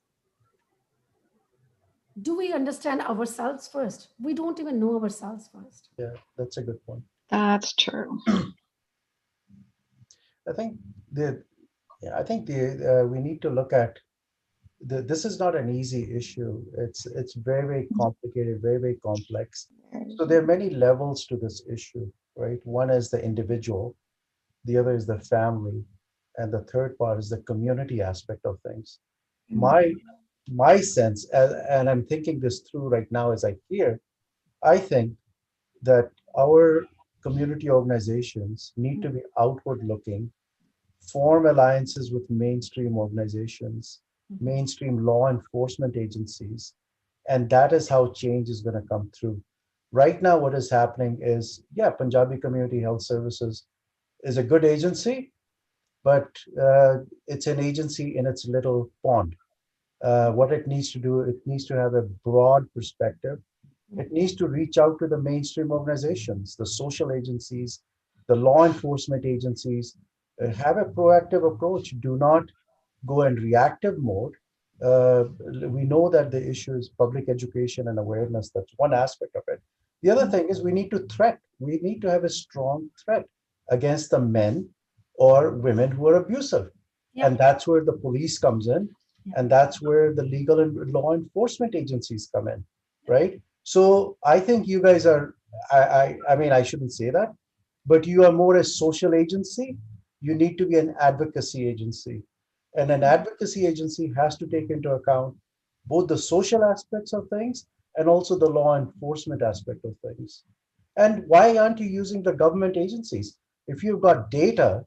Do we understand ourselves first? We don't even know ourselves first. Yeah, that's a good point. That's true. I think we need to look at this is not an easy issue. It's very, very complicated, very, very complex. So there are many levels to this issue, right? One is the individual, the other is the family, and the third part is the community aspect of things. My sense, and I'm thinking this through right now as I hear, I think that our community organizations need to be outward looking, form alliances with mainstream organizations, mainstream law enforcement agencies, and that is how change is going to come through. Right now, what is happening is, yeah, Punjabi Community Health Services is a good agency, but it's an agency in its little pond. What it needs to do, it needs to have a broad perspective. It needs to reach out to the mainstream organizations, the social agencies, the law enforcement agencies, have a proactive approach. Do not go in reactive mode. We know that the issue is public education and awareness. That's one aspect of it. The other thing is we need to have a strong threat against the men or women who are abusive. Yeah. And that's where the police comes in. Yeah. And that's where the legal and law enforcement agencies come in, right? So I think you guys are, I mean, I shouldn't say that, but you are more a social agency. You need to be an advocacy agency. And an advocacy agency has to take into account both the social aspects of things and also the law enforcement aspect of things. And why aren't you using the government agencies? If you've got data,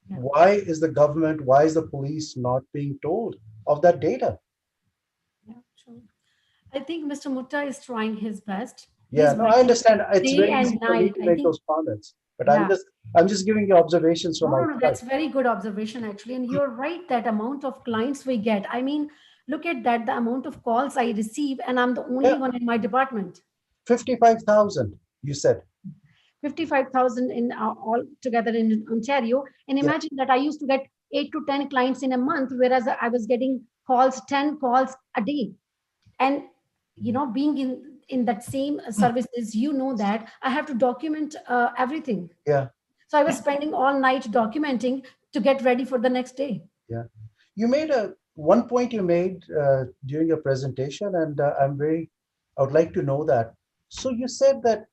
Yeah. why is the police not being told of that data? Yeah, sure. I think Mr. Mutta is trying his best. Yeah, He's no, I working understand. It's day very and easy for me night. to I make think, those comments, but yeah. I'm just giving you observations from No, that's outside. very good observation actually. And you're right, that amount of clients we get. I mean, look at that, the amount of calls I receive, and I'm the only Yeah. one in my department. 55,000, you said. 55,000 in all together in Ontario. And Yeah. imagine that I used to get 8 to 10 clients in a month, whereas I was getting 10 calls a day. And, you know, being in that same services, you know that I have to document everything. Yeah. So I was spending all night documenting to get ready for the next day. Yeah. You made one point you made during your presentation, and I would like to know that. So you said that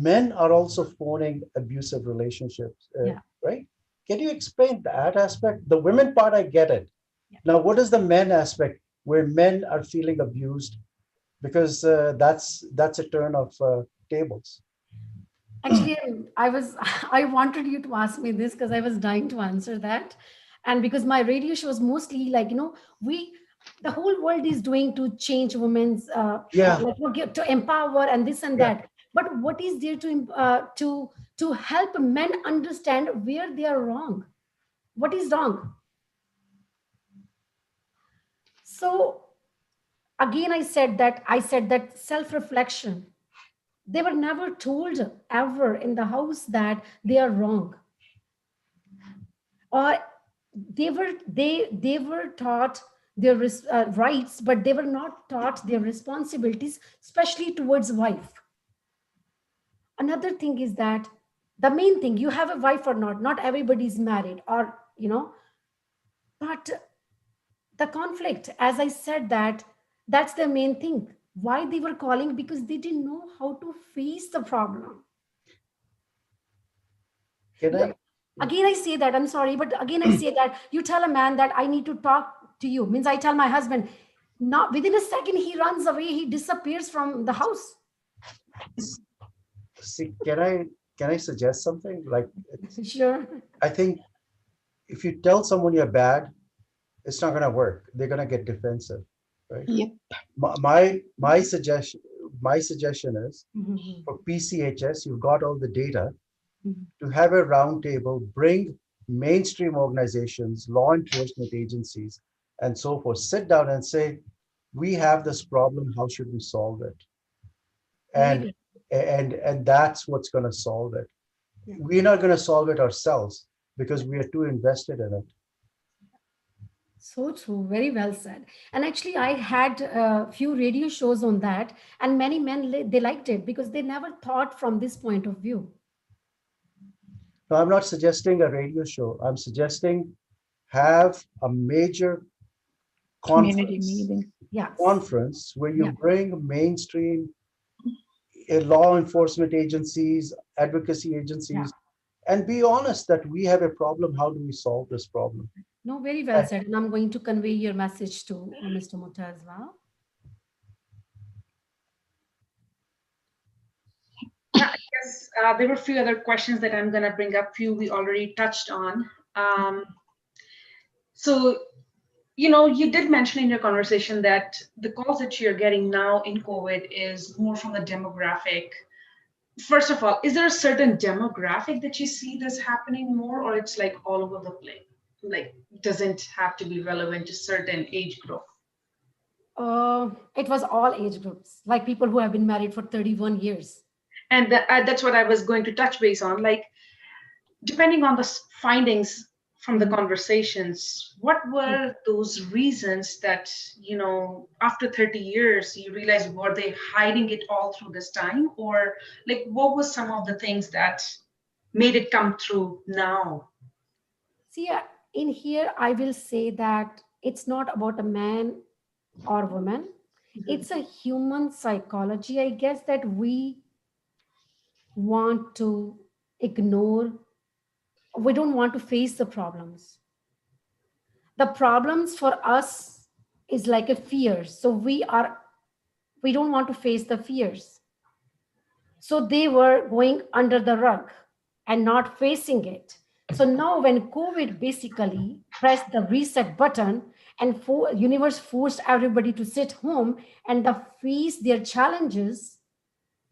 men are also phoning abusive relationships, Yeah. right? Can you explain that aspect? The women part, I get it. Yeah. Now, what is the men aspect where men are feeling abused? Because that's a turn of tables. Actually, I wanted you to ask me this because I was dying to answer that. And because my radio show is mostly like, you know, the whole world is doing to change women's, Yeah. like, to empower and this and Yeah. that. But what is there to help men understand where they are wrong? What is wrong? So again, I said that self-reflection. They were never told ever in the house that they are wrong, or they were taught their rights, but they were not taught their responsibilities, especially towards wife. Another thing is that the main thing, you have a wife or not everybody is married, or you know, but the conflict, as I said, that's the main thing. Why they were calling? Because they didn't know how to face the problem. Can I? Again, I say that, I'm sorry, but again, I say that you tell a man that I need to talk to you, means I tell my husband, not within a second, he runs away, he disappears from the house. See, can I suggest something? Like, Sure. I think if you tell someone you're bad, it's not going to work. They're going to get defensive, right? Yep. My suggestion is Mhm. for PCHS, you've got all the data, Mhm. to have a roundtable, bring mainstream organizations, law enforcement agencies, and so forth sit down and say, we have this problem, how should we solve it? And Very and that's what's going to solve it. Yeah. We're not going to solve it ourselves because we are too invested in it. So true, very well said. And actually, I had a few radio shows on that, and many men they liked it because they never thought from this point of view. Now, I'm not suggesting a radio show. I'm suggesting have a major Community conference, meeting. Yes. conference where you Yeah. bring mainstream law enforcement agencies, advocacy agencies, and be honest that we have a problem. How do we solve this problem? No, very well said. And I'm going to convey your message to Mr. Mutta as well. Yes, there were a few other questions that I'm going to bring up. Few we already touched on. So, you know, you did mention in your conversation that the calls that you're getting now in COVID is more from the demographic. First of all, is there a certain demographic that you see this happening more, or it's like all over the place? Like, doesn't have to be relevant to certain age group? It was all age groups, like people who have been married for 31 years. And that's what I was going to touch base on. Like, depending on the findings from the conversations, what were those reasons that, you know, after 30 years, you realized, were they hiding it all through this time? Or like, what was some of the things that made it come through now? See, in here, I will say that it's not about a man or woman. It's a human psychology, I guess, that we want to ignore. We don't want to face the problems. The problems for us is like a fear. So we don't want to face the fears. So they were going under the rug and not facing it. So now when COVID basically pressed the reset button and universe forced everybody to sit home and face their challenges,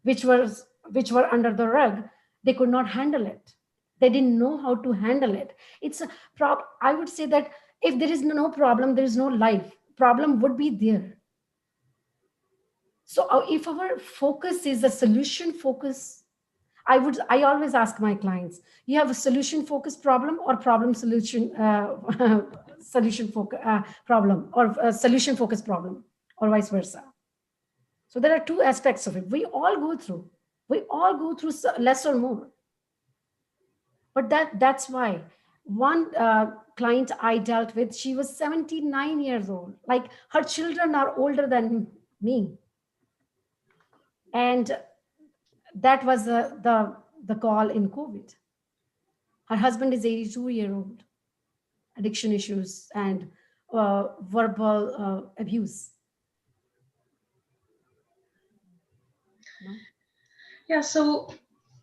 which were under the rug, they could not handle it. They didn't know how to handle it. It's a problem. I would say that if there is no problem, there is no life. Problem would be there. So if our focus is a solution focus, I always ask my clients, you have a solution focused problem or problem solution solution focus problem, or a solution focused problem, or vice versa. So there are two aspects of it. We all go through less or more. But that's why one client I dealt with, she was 79 years old. Like, her children are older than me. And that was the call in COVID. Her husband is 82-year-old, addiction issues and verbal abuse. No? Yeah, so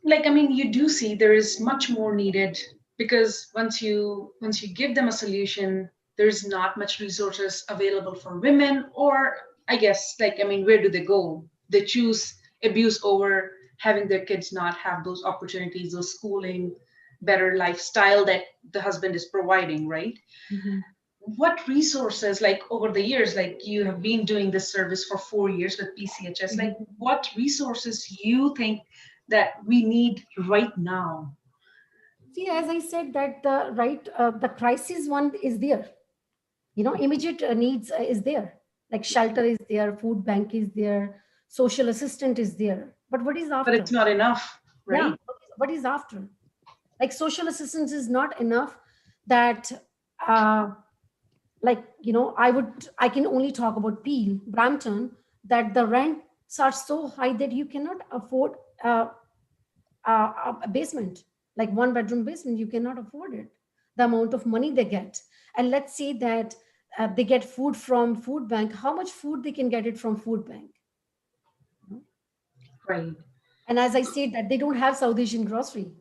like, I mean, you do see there is much more needed, because once you give them a solution, there's not much resources available for women, or I guess, like, I mean, where do they go? They choose abuse over having their kids not have those opportunities, those schooling, better lifestyle that the husband is providing, right? Mm-hmm. What resources, like over the years, like you have been doing this service for 4 years with PCHS, like what resources you think that we need right now? See, as I said, that the crisis one is there. You know, immediate needs is there. Like shelter is there, food bank is there, social assistant is there. But what is after? But it's not enough, right? Yeah, what is after? Like social assistance is not enough. That, like, you know, I can only talk about Peel, Brampton, that the rents are so high that you cannot afford a basement, like 1-bedroom basement, you cannot afford it. The amount of money they get. And let's say that they get food from food bank, how much food they can get it from food bank? Right. And as I said, that they don't have South Asian grocery.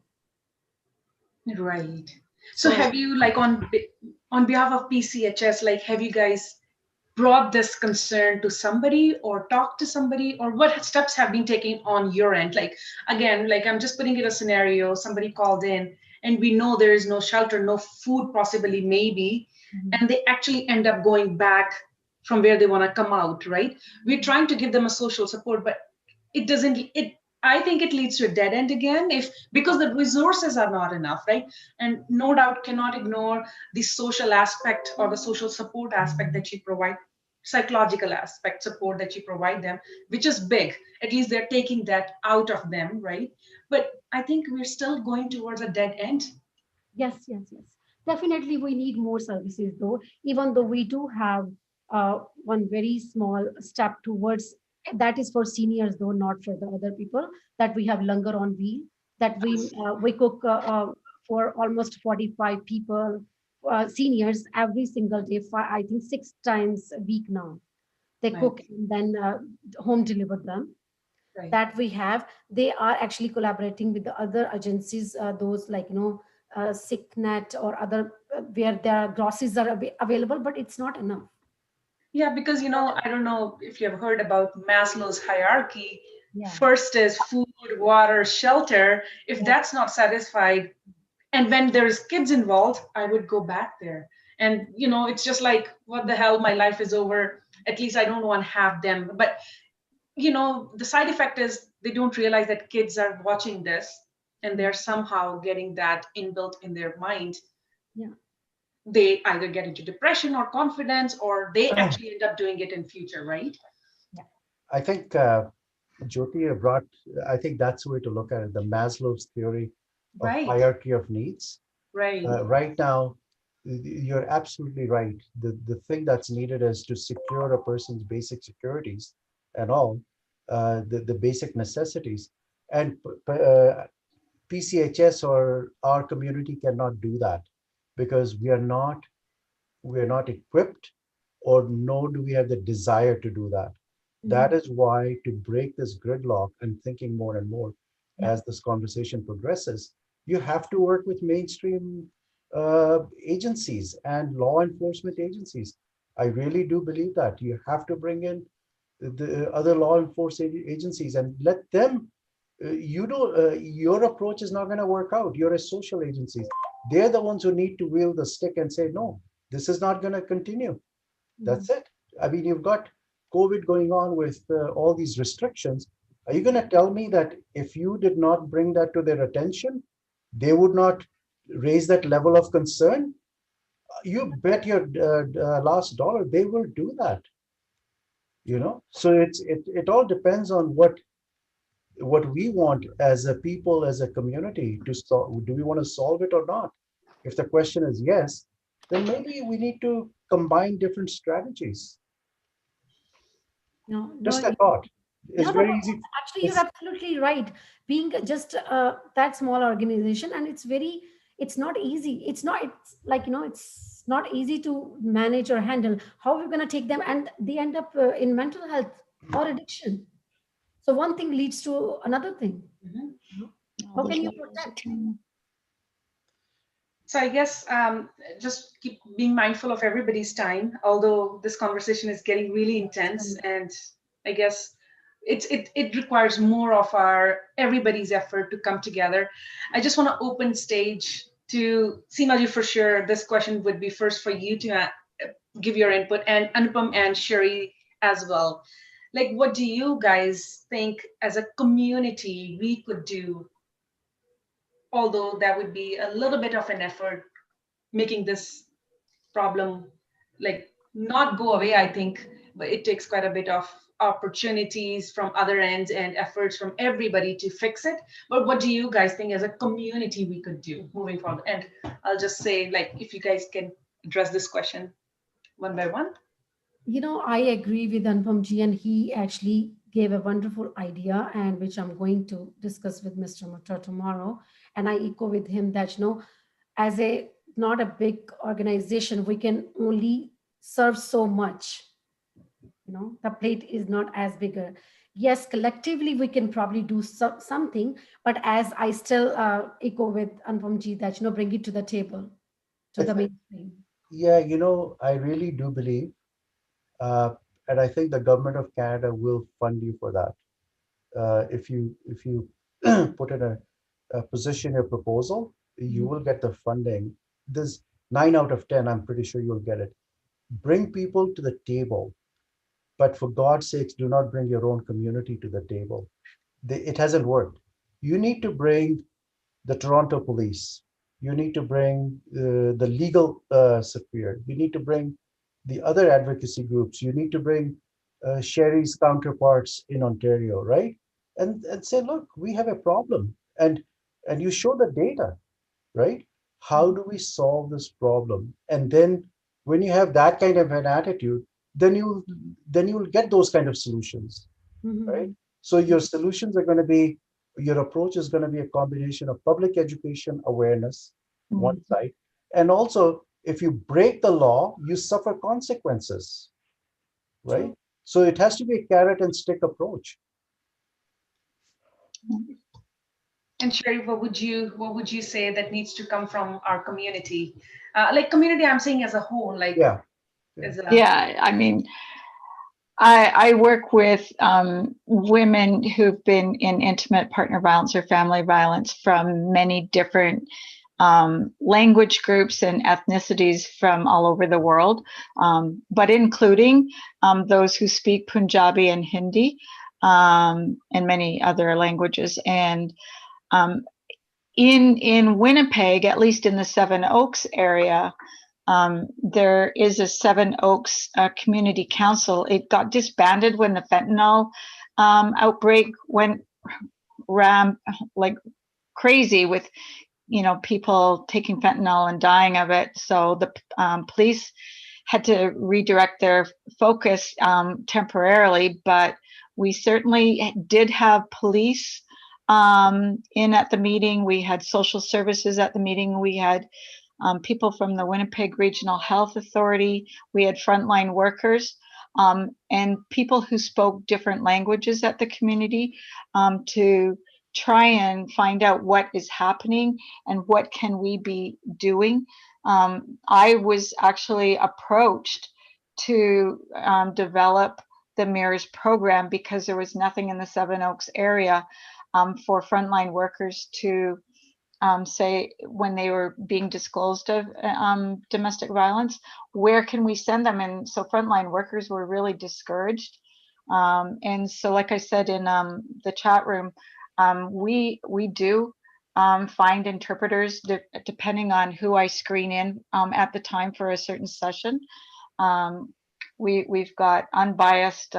Right. So have you, like, on behalf of PCHS, like, have you guys brought this concern to somebody or talked to somebody, or what steps have been taken on your end? Like, again, like, I'm just putting it a scenario, somebody called in and we know there is no shelter, no food possibly, maybe, and they actually end up going back from where they want to come out, right? We're trying to give them a social support, but it doesn't, I think it leads to a dead end again, if because the resources are not enough, right? And no doubt cannot ignore the social aspect or the social support aspect that you provide, psychological aspect support that you provide them, which is big. At least they're taking that out of them, right? But I think we're still going towards a dead end. Yes, yes, yes. Definitely, we need more services, though, even though we do have one very small step towards that is for seniors, though, not for the other people, that we have Langar on Wheel, that we cook for almost 45 people, seniors, every single day, for, I think 6 times a week now. They Right. cook and then home deliver them. Right. That we have, they are actually collaborating with the other agencies, those like sicknet or other where their groceries are available, but it's not enough. Yeah, because I don't know if you have heard about Maslow's hierarchy. Yeah. First is food, water, shelter. If Yeah. that's not satisfied, and when there's kids involved, I would go back there. And it's just like, what the hell, my life is over. At least I don't want to have them. But the side effect is they don't realize that kids are watching this, and they're somehow getting that inbuilt in their mind. Yeah. They either get into depression or confidence, or they actually end up doing it in future, right? I think Jyoti brought, I think that's the way to look at it, the Maslow's theory of Right. hierarchy of needs. Right. Right now, you're absolutely right. The thing that's needed is to secure a person's basic securities and all, the basic necessities. And PCHS or our community cannot do that because we are not equipped, or nor do we have the desire to do that. That is why, to break this gridlock and thinking more and more as this conversation progresses, you have to work with mainstream agencies and law enforcement agencies. I really do believe that you have to bring in the other law enforcement agencies and let them, your approach is not going to work out. You're a social agencies. They're the ones who need to wield the stick and say, no, this is not going to continue. That's it. I mean, you've got COVID going on with all these restrictions. Are you going to tell me that if you did not bring that to their attention, they would not raise that level of concern? You bet your last dollar they will do that. So it all depends on what we want as a people, as a community to solve. Do we want to solve it or not? If the question is yes, then maybe we need to combine different strategies. Just a thought. It's very easy. Actually, you're absolutely right. Being just that small organization, and it's not easy. It's like, it's not easy to manage or handle. How are we going to take them? And they end up in mental health or addiction. So one thing leads to another thing. How can you protect? So I guess just keep being mindful of everybody's time, although this conversation is getting really intense, and I guess it requires more of everybody's effort to come together. I just want to open stage to Seemaji. For sure, this question would be first for you to give your input, and Anupam and Sherry as well. Like, what do you guys think as a community we could do? Although that would be a little bit of an effort, making this problem like not go away, I think, but it takes quite a bit of opportunities from other ends and efforts from everybody to fix it. But what do you guys think as a community we could do moving forward? And I'll just say, like, if you guys can address this question one by one. I agree with Anupam ji, and he actually gave a wonderful idea, and which I'm going to discuss with Mr. Mutta tomorrow. And I echo with him that, as a not a big organization, we can only serve so much. The plate is not as bigger. Yes, collectively we can probably do something, but as I still echo with Anupam ji that, bring it to the table, to the mainstream. Yeah, I really do believe, and I think the government of Canada will fund you for that. If you put in a position, your proposal, you will get the funding. There's 9 out of 10, I'm pretty sure you'll get it. Bring people to the table, but for God's sakes, do not bring your own community to the table. It hasn't worked. You need to bring the Toronto police. You need to bring the legal sphere. You need to bring the other advocacy groups. You need to bring Sherry's counterparts in Ontario, right? And say, look, we have a problem. And you show the data, right? How do we solve this problem? And then when you have that kind of an attitude, then you'll get those kind of solutions, right? So your solutions are going to be, your approach is going to be a combination of public education awareness, one side, and also if you break the law, you suffer consequences, right? So it has to be a carrot and stick approach. And Sherry, what would you say that needs to come from our community? Like community, I'm saying as a whole, like yeah. Yeah, I mean, I work with women who've been in intimate partner violence or family violence from many different language groups and ethnicities from all over the world, but including those who speak Punjabi and Hindi and many other languages. And in Winnipeg, at least in the Seven Oaks area, there is a Seven Oaks Community Council. It got disbanded when the fentanyl outbreak went like crazy with, people taking fentanyl and dying of it. So the police had to redirect their focus temporarily, but we certainly did have police in at the meeting. We had social services at the meeting. We had people from the Winnipeg Regional Health Authority. We had frontline workers and people who spoke different languages at the community to try and find out what is happening and what can we be doing. I was actually approached to develop the MIRRORS program because there was nothing in the Seven Oaks area for frontline workers to say when they were being disclosed of domestic violence, where can we send them? And so frontline workers were really discouraged. And so, like I said in the chat room, we do find interpreters depending on who I screen in at the time for a certain session. We've got unbiased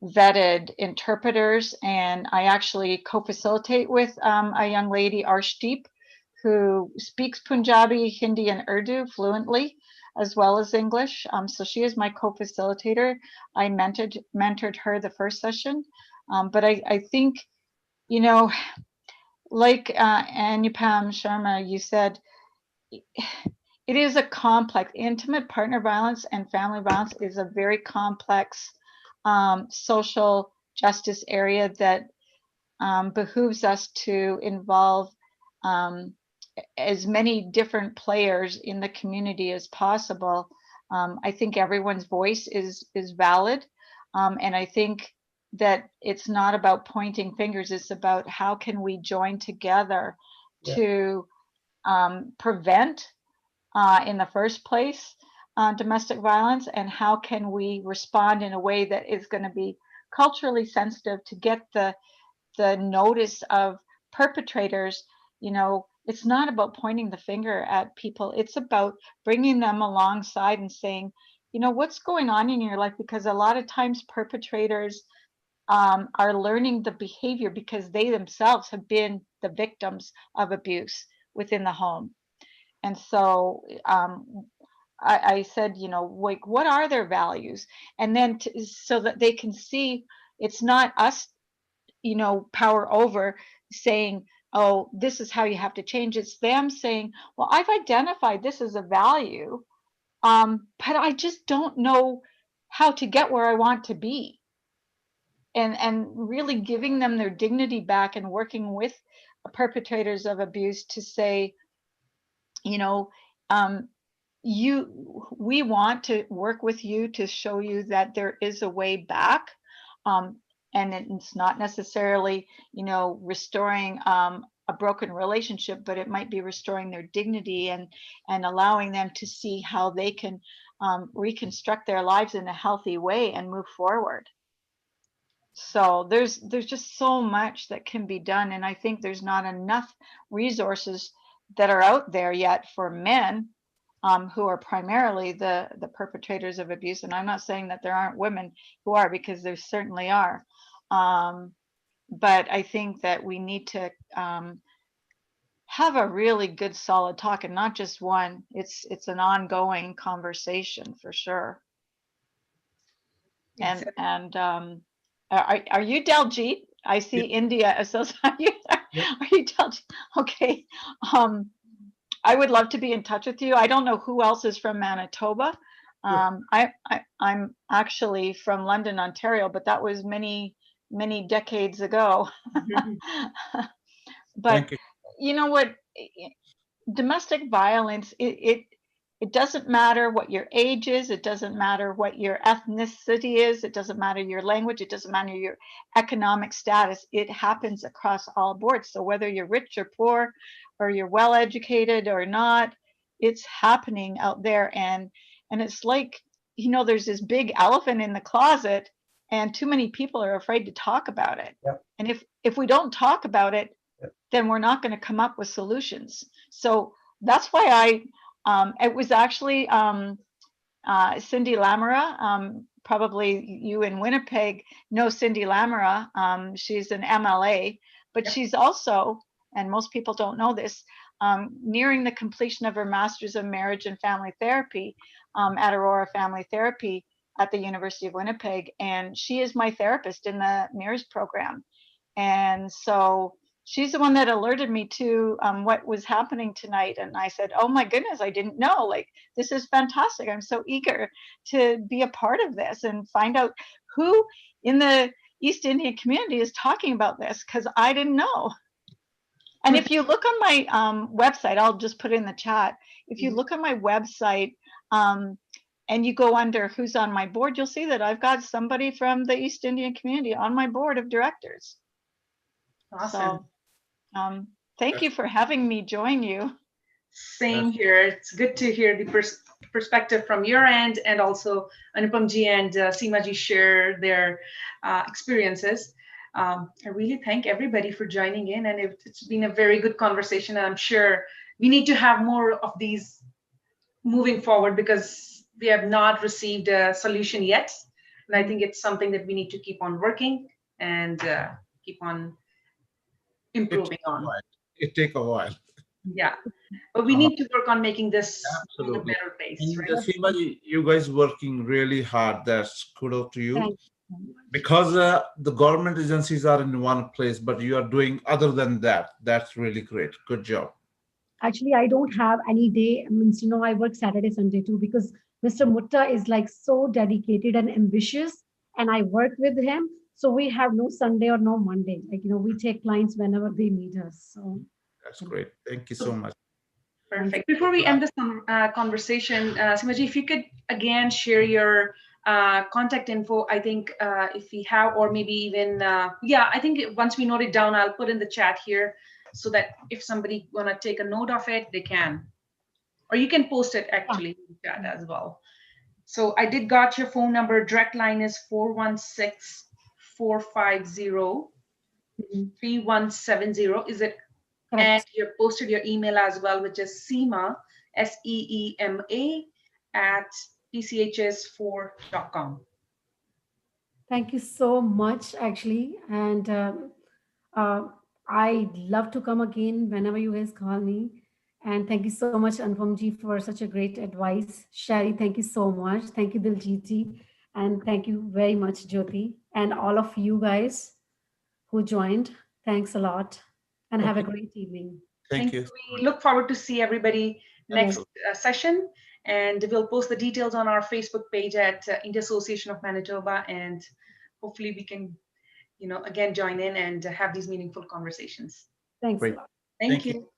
vetted interpreters, and I actually co-facilitate with a young lady, Arshdeep, who speaks Punjabi, Hindi, and Urdu fluently, as well as English. So she is my co-facilitator. I mentored her the first session, but I think, like Anupam Sharma, you said, it is a complex, intimate partner violence and family violence is a very complex social justice area that behooves us to involve as many different players in the community as possible. I think everyone's voice is valid, and I think that it's not about pointing fingers, it's about how can we join together to prevent in the first place domestic violence, and how can we respond in a way that is going to be culturally sensitive to get the notice of perpetrators. It's not about pointing the finger at people, it's about bringing them alongside and saying, what's going on in your life, because a lot of times perpetrators are learning the behavior because they themselves have been the victims of abuse within the home. And so I said, like, what are their values? And then so that they can see it's not us, power over saying, oh, this is how you have to change. It's them saying, well, I've identified this as a value, but I just don't know how to get where I want to be. And really giving them their dignity back and working with perpetrators of abuse to say, we want to work with you to show you that there is a way back, and it's not necessarily restoring a broken relationship, but it might be restoring their dignity and allowing them to see how they can reconstruct their lives in a healthy way and move forward. So there's just so much that can be done, and I think there's not enough resources that are out there yet for men who are primarily the perpetrators of abuse. And I'm not saying that there aren't women who are, because there certainly are. But I think that we need to have a really good solid talk, and not just one. It's an ongoing conversation for sure. And are you Daljeet? I see India. So are you Daljeet? Okay. I would love to be in touch with you. I don't know who else is from Manitoba. I'm actually from London, Ontario, but that was many decades ago. But you know what? Domestic violence, it doesn't matter what your age is. It doesn't matter what your ethnicity is. It doesn't matter your language. It doesn't matter your economic status. It happens across all boards. So whether you're rich or poor, or you're well educated or not, it's happening out there. And it's like, you know, there's this big elephant in the closet, and too many people are afraid to talk about it. Yep. And if we don't talk about it, then we're not going to come up with solutions. So that's why it was actually Cindy Lamara. Probably you in Winnipeg know Cindy Lamara. She's an MLA, but she's also, and most people don't know this, nearing the completion of her Master's of Marriage and Family Therapy at Aurora Family Therapy at the University of Winnipeg. And she is my therapist in the MIRRS program. And so she's the one that alerted me to what was happening tonight. And I said, oh my goodness, I didn't know. Like, this is fantastic. I'm so eager to be a part of this and find out who in the East Indian community is talking about this, because I didn't know. And if you look on my website, I'll just put it in the chat. If you look on my website and you go under who's on my board, you'll see that I've got somebody from the East Indian community on my board of directors. Awesome. So, thank you for having me join you. Same here. It's good to hear the perspective from your end, and also Anupamji and Seemaji share their experiences. I really thank everybody for joining in, and it's been a very good conversation. And I'm sure we need to have more of these moving forward, because we have not received a solution yet. And I think it's something that we need to keep on working and keep on improving on. It take a while. Yeah, but we need to work on making this a Absolutely. better place, And right? Seemaji, you guys working really hard. That's kudos to you. Thank Because the government agencies are in one place, but you are doing other than that. That's really great. Good job. Actually, I don't have any day. Means, you know, I work Saturday, Sunday too, because Mr. Mutta is like so dedicated and ambitious, and I work with him. So we have no Sunday or no Monday. Like, you know, we take clients whenever they need us. So That's great. Thank you so much. Perfect. Before we end this conversation, Seemaji, if you could again share your contact info. I think if we have, or maybe even, yeah, I think once we note it down, I'll put in the chat here, so that if somebody want to take a note of it, they can. Or you can post it actually in the chat as well. So I did got your phone number. Direct line is 416-450-3170. Is it? correct. And you posted your email as well, which is Seema, SEEMA @pchs4.com. Thank you so much, actually. And I'd love to come again whenever you guys call me. And thank you so much, Anupamji, for such a great advice. Shari, thank you so much. Thank you, Diljiti. And thank you very much, Jyoti. And all of you guys who joined. Thanks a lot. And have a great evening. Thank you. We look forward to see everybody next session. And we'll post the details on our Facebook page at India Association of Manitoba. And hopefully we can, you know, again, join in and have these meaningful conversations. Thanks Great. a lot. Thank you.